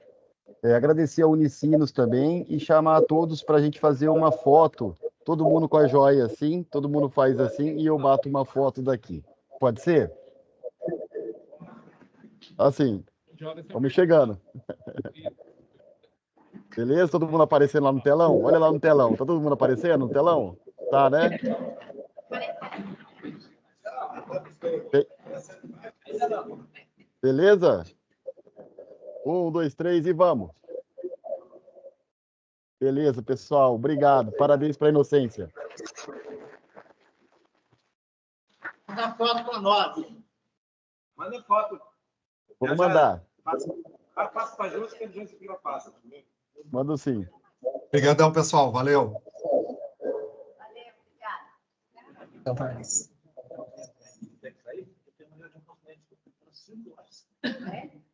agradecer a Unicinos também e chamar a todos para a gente fazer uma foto, todo mundo com a joia assim, todo mundo faz assim e eu bato uma foto daqui. Pode ser? Assim. Vamos chegando. Beleza? Todo mundo aparecendo lá no telão? Olha lá no telão. Tá todo mundo aparecendo no telão? Tá, né? Beleza? 1, 2, 3 e vamos. Beleza, pessoal. Obrigado. Parabéns para a Inocência. Manda foto para nós. Manda foto. Vou mandar. Passa para a Josi, que a Josi que passa. Mando sim. Obrigadão, pessoal. Valeu. Valeu, obrigada. Então, parece. Tem que sair? Eu tenho uma reunião com o cliente. É?